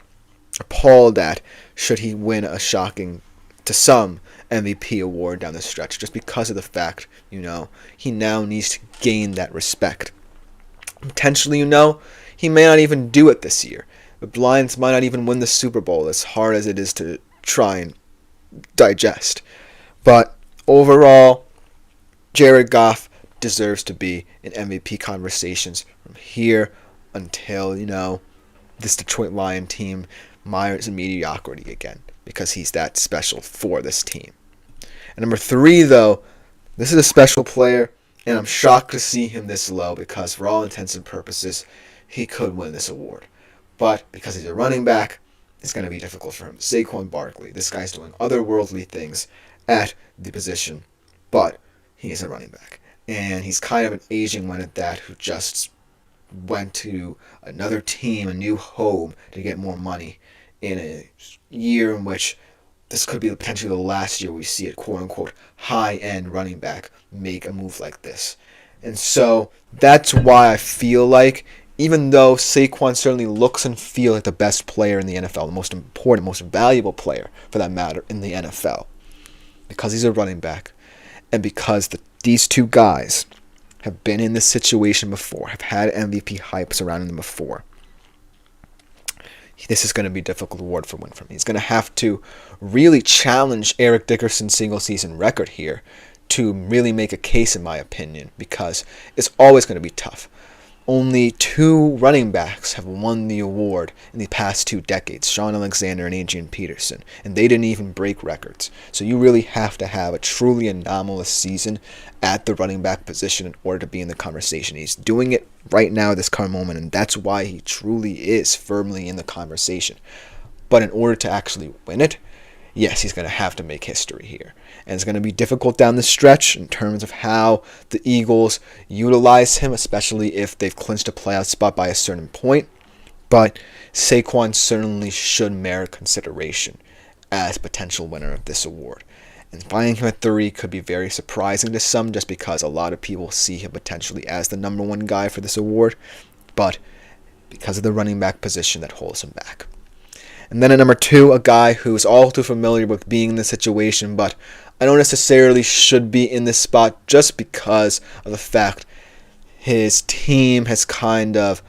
appalled at should he win a shocking, to some, MVP award down the stretch, just because of the fact, he now needs to gain that respect. Potentially, he may not even do it this year. The Lions might not even win the Super Bowl, as hard as it is to try and digest. But overall, Jared Goff deserves to be in MVP conversations from here until, this Detroit Lion team mires in mediocrity again, because he's that special for this team. And number 3, though, this is a special player, and I'm shocked to see him this low, because for all intents and purposes, he could win this award. But because he's a running back, it's going to be difficult for him. Saquon Barkley, this guy's doing otherworldly things at the position, but he is a running back. And he's kind of an aging one at that, who just went to another team, a new home, to get more money in a year in which this could be potentially the last year we see a quote-unquote high-end running back make a move like this. And so that's why I feel like, even though Saquon certainly looks and feels like the best player in the NFL, the most important, most valuable player, for that matter, in the NFL, because he's a running back, and because these two guys have been in this situation before, have had MVP hype surrounding them before, this is going to be a difficult award for win for him. He's going to have to really challenge Eric Dickerson's single-season record here to really make a case, in my opinion, because it's always going to be tough. Only 2 running backs have won the award in the past 2 decades, Shaun Alexander and Adrian Peterson, and they didn't even break records. So you really have to have a truly anomalous season at the running back position in order to be in the conversation. He's doing it right now at this current moment, and that's why he truly is firmly in the conversation. But in order to actually win it, yes, he's going to have to make history here. And it's going to be difficult down the stretch in terms of how the Eagles utilize him, especially if they've clinched a playoff spot by a certain point. But Saquon certainly should merit consideration as potential winner of this award. And finding him at 3 could be very surprising to some, just because a lot of people see him potentially as the number 1 guy for this award. But because of the running back position that holds him back. And then at number 2, a guy who's all too familiar with being in this situation, but I don't necessarily should be in this spot just because of the fact his team has kind of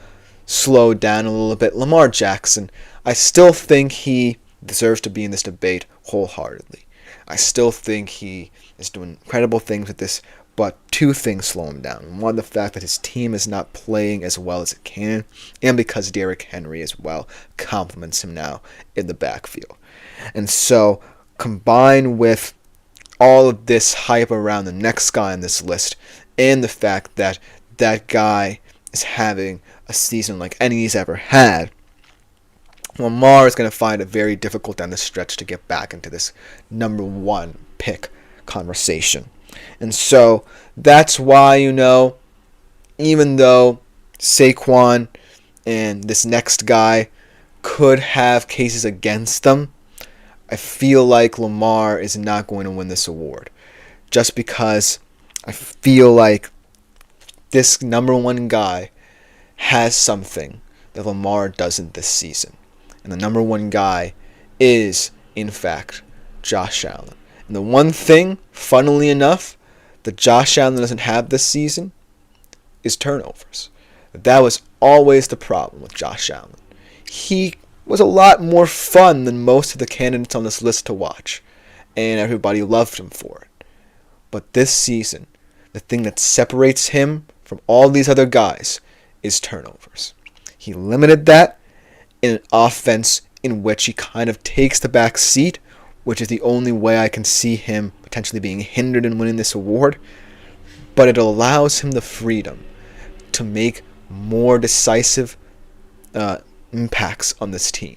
slowed down a little bit. Lamar Jackson, I still think he deserves to be in this debate wholeheartedly. I still think he is doing incredible things with this, but 2 things slow him down. One, the fact that his team is not playing as well as it can, and because Derrick Henry as well compliments him now in the backfield. And so, combined with all of this hype around the next guy on this list, and the fact that that guy is having a season like any he's ever had, Lamar is going to find it very difficult down the stretch to get back into this number 1 pick conversation. And so that's why, even though Saquon and this next guy could have cases against them, I feel like Lamar is not going to win this award. Just because I feel like this number 1 guy has something that Lamar doesn't this season. And the number 1 guy is, in fact, Josh Allen. And the one thing, funnily enough, that Josh Allen doesn't have this season is turnovers. That was always the problem with Josh Allen. He was a lot more fun than most of the candidates on this list to watch, and everybody loved him for it. But this season, the thing that separates him from all these other guys is turnovers. He limited that in an offense in which he kind of takes the back seat, which is the only way I can see him potentially being hindered in winning this award. But it allows him the freedom to make more decisive impacts on this team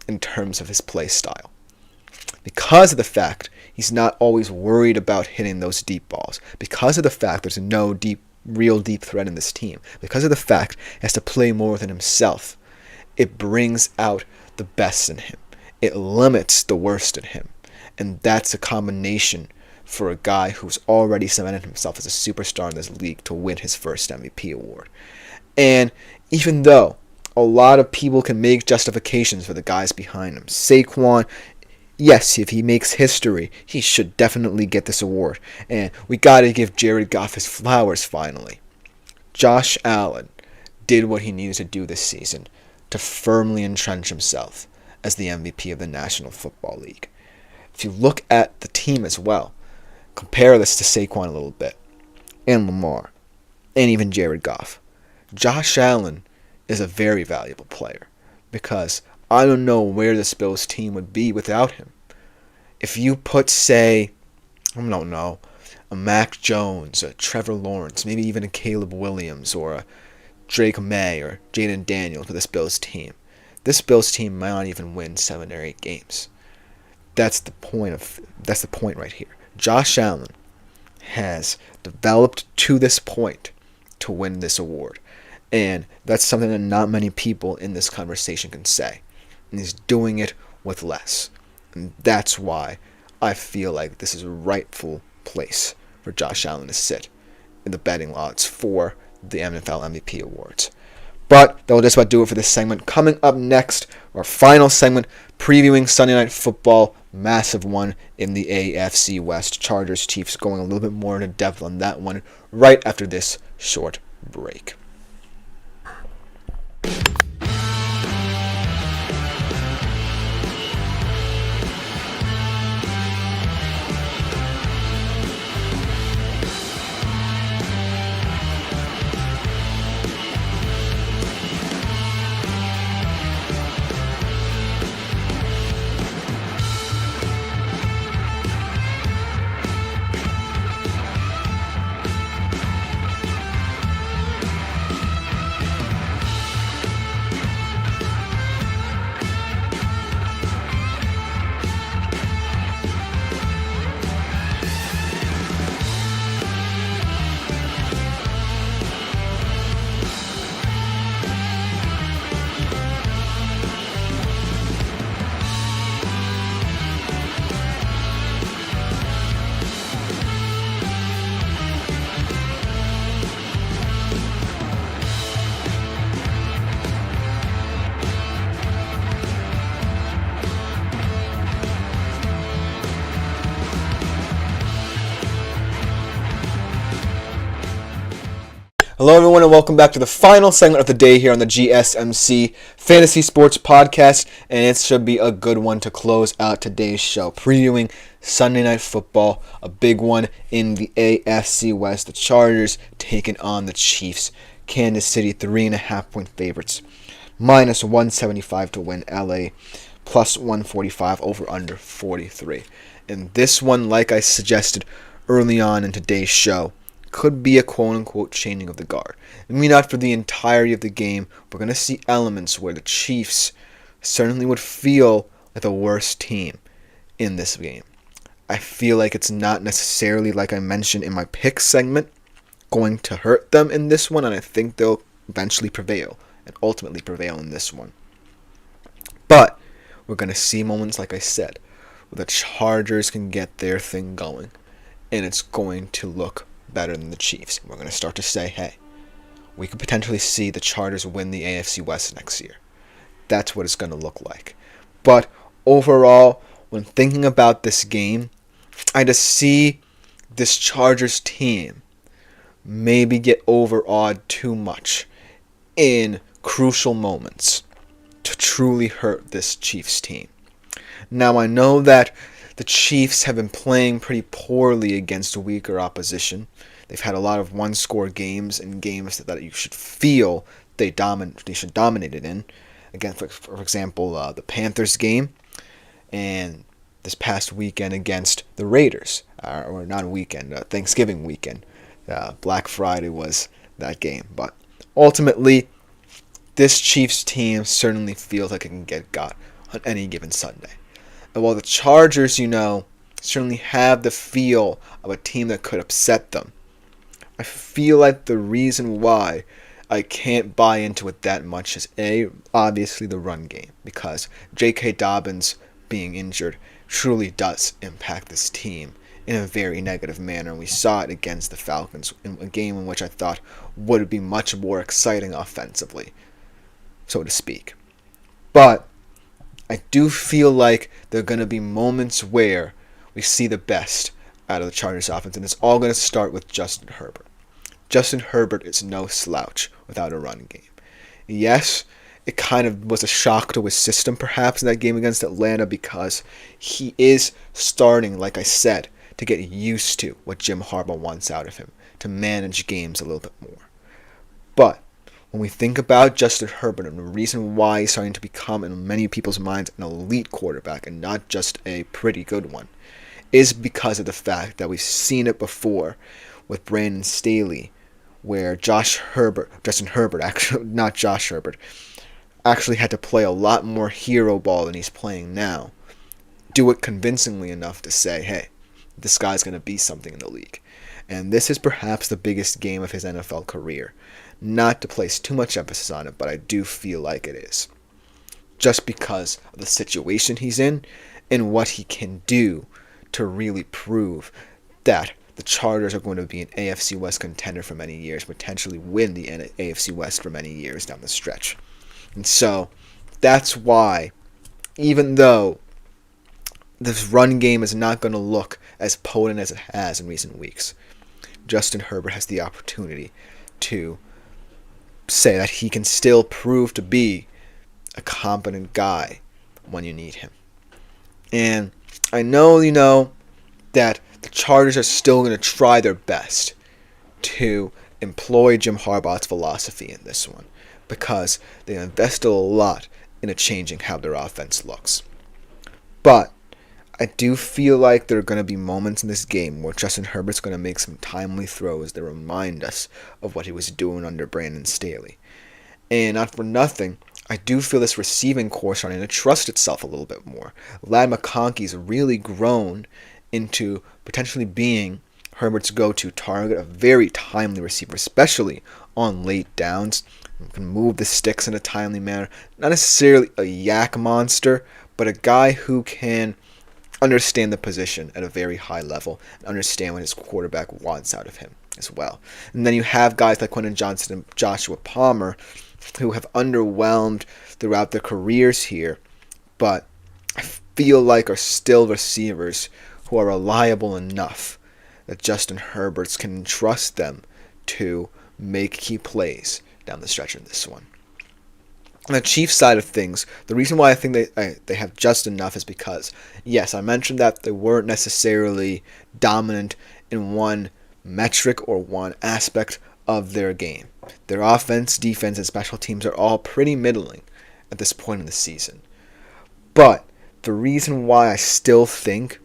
in terms of his play style. Because of the fact he's not always worried about hitting those deep balls, because of the fact there's no real deep threat in this team, because of the fact he has to play more than himself, it brings out the best in him. It limits the worst in him. And that's a combination for a guy who's already cemented himself as a superstar in this league to win his first MVP award. And even though a lot of people can make justifications for the guys behind him, Saquon, yes, if he makes history, he should definitely get this award. And we got to give Jared Goff his flowers finally. Josh Allen did what he needed to do this season to firmly entrench himself as the MVP of the National Football League. If you look at the team as well, compare this to Saquon a little bit, and Lamar, and even Jared Goff. Josh Allen is a very valuable player because I don't know where this Bills team would be without him. If you put, say, I don't know, a Mac Jones, a Trevor Lawrence, maybe even a Caleb Williams or a Drake May or Jaden Daniels with this Bills team might not even win 7 or 8 games. That's the point right here. Josh Allen has developed to this point to win this award. And that's something that not many people in this conversation can say. And he's doing it with less. And that's why I feel like this is a rightful place for Josh Allen to sit in the betting odds for the NFL MVP awards. But that will just about do it for this segment. Coming up next, our final segment, previewing Sunday Night Football, massive one in the AFC West. Chargers, Chiefs, going a little bit more into depth on that one right after this short break. Hello everyone and welcome back to the final segment of the day here on the GSMC Fantasy Sports Podcast, and it should be a good one to close out today's show, previewing Sunday Night Football, a big one in the AFC West, the Chargers taking on the Chiefs. Kansas City 3.5 point favorites, minus 175 to win. LA plus 145, over under 43. And this one, like I suggested early on in today's show, could be a quote-unquote changing of the guard. I mean, not for the entirety of the game. We're going to see elements where the Chiefs certainly would feel like the worst team in this game. I feel like it's not necessarily, like I mentioned in my pick segment, going to hurt them in this one, and I think they'll eventually prevail and ultimately prevail in this one. But we're going to see moments, like I said, where the Chargers can get their thing going, and it's going to look better than the Chiefs. We're going to start to say, hey, we could potentially see the Chargers win the AFC West next year. That's what it's going to look like. But overall, when thinking about this game, I just see this Chargers team maybe get overawed too much in crucial moments to truly hurt this Chiefs team. Now, I know that the Chiefs have been playing pretty poorly against weaker opposition. They've had a lot of one-score games and games that you should feel they should dominate it in. Again, for example, the Panthers game and this past weekend against the Raiders, or not a weekend, Thanksgiving weekend. Black Friday was that game. But ultimately, this Chiefs team certainly feels like it can get got on any given Sunday. And while the Chargers, certainly have the feel of a team that could upset them, I feel like the reason why I can't buy into it that much is obviously the run game, because J.K. Dobbins being injured truly does impact this team in a very negative manner. We saw it against the Falcons in a game in which I thought would be much more exciting offensively, so to speak. But I do feel like there are going to be moments where we see the best out of the Chargers offense, and it's all going to start with Justin Herbert. Justin Herbert is no slouch without a run game. Yes, it kind of was a shock to his system perhaps in that game against Atlanta, because he is starting, like I said, to get used to what Jim Harbaugh wants out of him, to manage games a little bit more. But when we think about Justin Herbert and the reason why he's starting to become, in many people's minds, an elite quarterback and not just a pretty good one, is because of the fact that we've seen it before with Brandon Staley, where Justin Herbert, actually not Josh Herbert, actually had to play a lot more hero ball than he's playing now. Do it convincingly enough to say, hey, this guy's going to be something in the league. And this is perhaps the biggest game of his NFL career. Not to place too much emphasis on it, but I do feel like it is. Just because of the situation he's in and what he can do to really prove that the Chargers are going to be an AFC West contender for many years, potentially win the AFC West for many years down the stretch. And so that's why, even though this run game is not going to look as potent as it has in recent weeks, Justin Herbert has the opportunity to say that he can still prove to be a competent guy when you need him. And I know, that the Chargers are still going to try their best to employ Jim Harbaugh's philosophy in this one, because they invested a lot in changing how their offense looks. But I do feel like there are going to be moments in this game where Justin Herbert's going to make some timely throws that remind us of what he was doing under Brandon Staley. And not for nothing, I do feel this receiving corps starting to trust itself a little bit more. Ladd McConkey's really grown into potentially being Herbert's go-to target, a very timely receiver, especially on late downs. He can move the sticks in a timely manner. Not necessarily a yak monster, but a guy who can understand the position at a very high level and understand what his quarterback wants out of him as well. And then you have guys like Quentin Johnson and Joshua Palmer who have underwhelmed throughout their careers here, but I feel like are still receivers who are reliable enough that Justin Herbert can trust them to make key plays down the stretch in this one. On the Chiefs side of things, the reason why I think they have just enough is because, yes, I mentioned that they weren't necessarily dominant in one metric or one aspect of their game. Their offense, defense, and special teams are all pretty middling at this point in the season. But the reason why I still think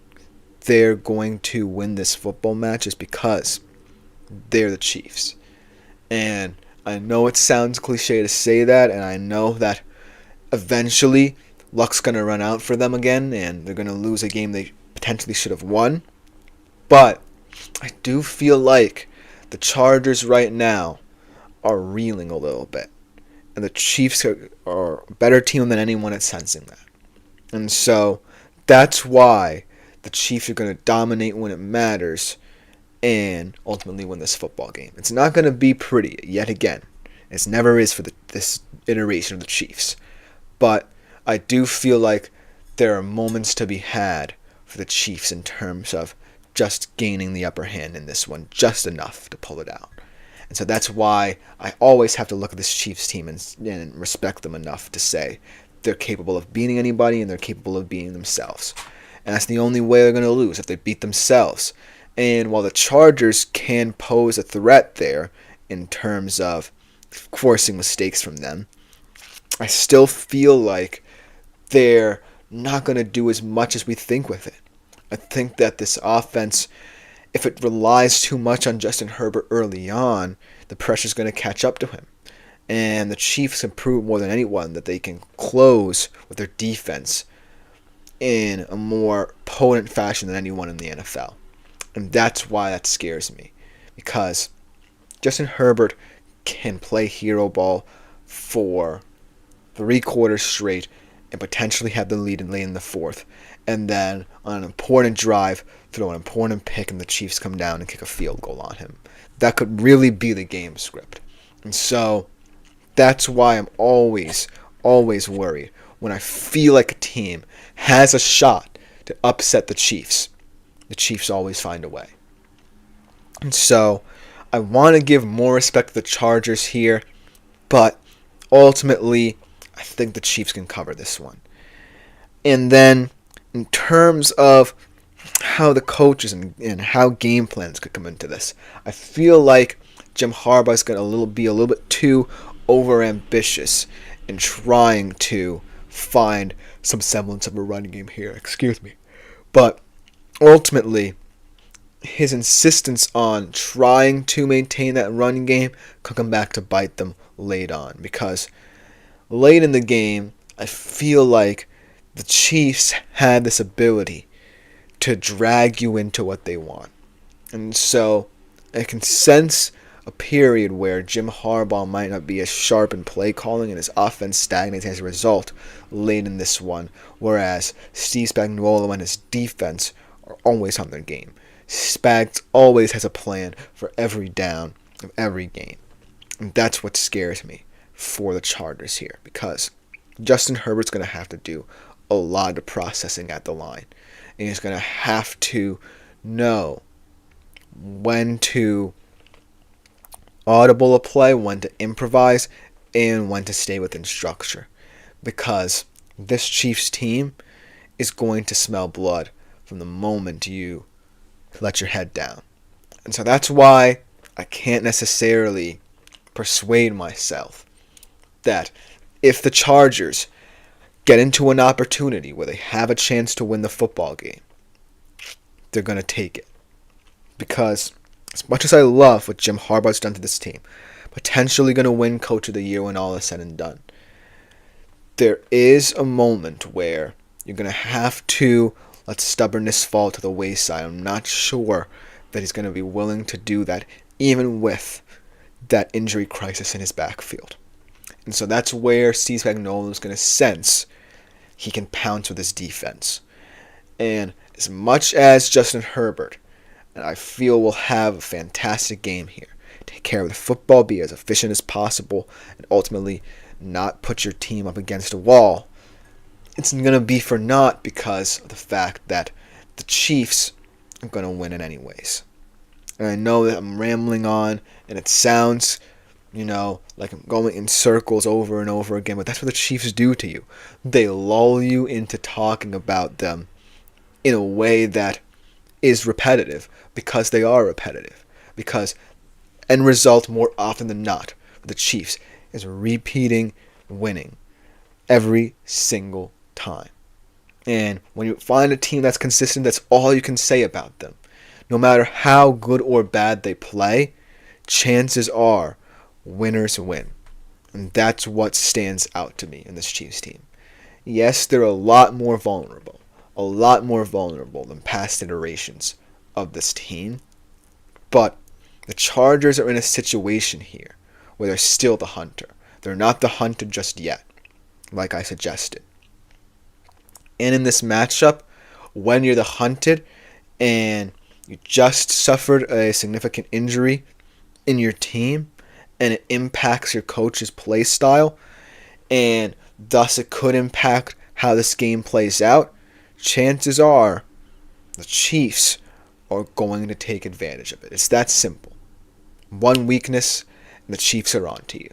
they're going to win this football match is because they're the Chiefs. And I know it sounds cliche to say that, and I know that eventually luck's going to run out for them again, and they're going to lose a game they potentially should have won. But I do feel like the Chargers right now are reeling a little bit, and the Chiefs are a better team than anyone at sensing that. And so that's why the Chiefs are going to dominate when it matters and ultimately win this football game. It's not going to be pretty, yet again. It never is for this iteration of the Chiefs. But I do feel like there are moments to be had for the Chiefs in terms of just gaining the upper hand in this one, just enough to pull it out. And so that's why I always have to look at this Chiefs team and respect them enough to say they're capable of beating anybody and they're capable of beating themselves. And that's the only way they're going to lose, if they beat themselves. And while the Chargers can pose a threat there in terms of forcing mistakes from them, I still feel like they're not going to do as much as we think with it. I think that this offense, if it relies too much on Justin Herbert early on, the pressure's going to catch up to him. And the Chiefs can prove more than anyone that they can close with their defense in a more potent fashion than anyone in the NFL. And that's why that scares me. Because Justin Herbert can play hero ball for 3 quarters straight and potentially have the lead late in the fourth. And then on an important drive, throw an important pick and the Chiefs come down and kick a field goal on him. That could really be the game script. And so that's why I'm always worried when I feel like a team has a shot to upset the Chiefs. The Chiefs always find a way. And so I want to give more respect to the Chargers here, but ultimately I think the Chiefs can cover this one. And then in terms of how the coaches and how game plans could come into this, I feel like Jim Harbaugh is going to be a little bit too overambitious in trying to find some semblance of a running game here. Excuse me. But ultimately, his insistence on trying to maintain that running game could come back to bite them late on. Because late in the game, I feel like the Chiefs had this ability to drag you into what they want. And so I can sense a period where Jim Harbaugh might not be as sharp in play calling and his offense stagnates as a result late in this one, whereas Steve Spagnuolo and his defense are always on their game. Spags always has a plan for every down of every game. And that's what scares me for the Chargers here, because Justin Herbert's going to have to do a lot of processing at the line. And he's going to have to know when to audible a play, when to improvise, and when to stay within structure. Because this Chiefs team is going to smell blood from the moment you let your head down. And so that's why I can't necessarily persuade myself that if the Chargers get into an opportunity where they have a chance to win the football game, they're going to take it. Because as much as I love what Jim Harbaugh's done to this team, potentially going to win Coach of the Year when all is said and done, there is a moment where you're going to have to let stubbornness fall to the wayside. I'm not sure that he's going to be willing to do that, even with that injury crisis in his backfield. And so that's where Steve Spagnuolo is going to sense he can pounce with his defense. And as much as Justin Herbert, and I feel will have a fantastic game here, take care of the football, be as efficient as possible, and ultimately not put your team up against a wall, it's going to be for naught because of the fact that the Chiefs are going to win it anyways. And I know that I'm rambling on, and it sounds, like I'm going in circles over and over again, but that's what the Chiefs do to you. They lull you into talking about them in a way that is repetitive, because they are repetitive. Because end result, more often than not, for the Chiefs is repeating winning every single time. And when you find a team that's consistent, that's all you can say about them. No matter how good or bad they play, chances are winners win. And that's what stands out to me in this Chiefs team. Yes, they're a lot more vulnerable than past iterations of this team. But the Chargers are in a situation here where they're still the hunter. They're not the hunted just yet, like I suggested. And in this matchup, when you're the hunted and you just suffered a significant injury in your team and it impacts your coach's play style, and thus it could impact how this game plays out, chances are the Chiefs are going to take advantage of it. It's that simple. One weakness, and the Chiefs are on to you.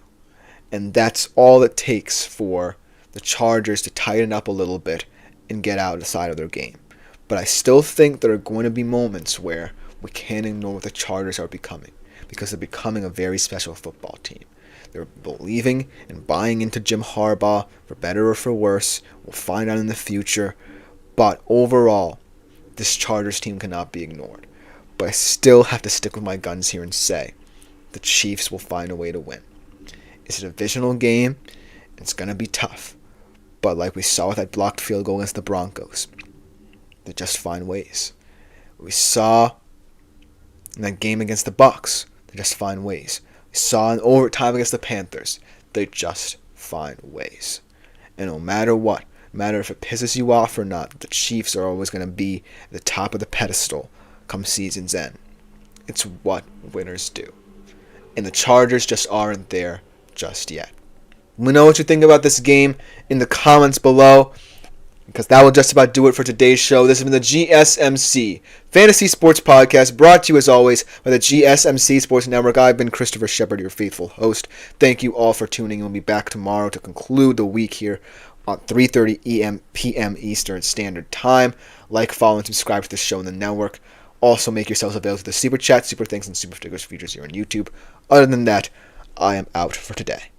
And that's all it takes for the Chargers to tighten up a little bit and get out of the side of their game. But I still think there are going to be moments where we can't ignore what the Chargers are becoming, because they're becoming a very special football team. They're believing and buying into Jim Harbaugh, for better or for worse. We'll find out in the future. But overall, this Chargers team cannot be ignored. But I still have to stick with my guns here and say the Chiefs will find a way to win. It's a divisional game. It's going to be tough. But like we saw with that blocked field goal against the Broncos, they just find ways. We saw in that game against the Bucs, they just find ways. We saw in overtime against the Panthers, they just find ways. And no matter what, no matter if it pisses you off or not, the Chiefs are always going to be at the top of the pedestal come season's end. It's what winners do. And the Chargers just aren't there just yet. Let me know what you think about this game in the comments below, because that will just about do it for today's show. This has been the GSMC Fantasy Sports Podcast, brought to you as always by the GSMC Sports Network. I've been Christopher Shepard, your faithful host. Thank you all for tuning in. We'll be back tomorrow to conclude the week here on 3:30 p.m. Eastern Standard Time. Like, follow, and subscribe to the show in the network. Also, make yourselves available to the Super Chat, Super Thanks, and Super Stickers features here on YouTube. Other than that, I am out for today.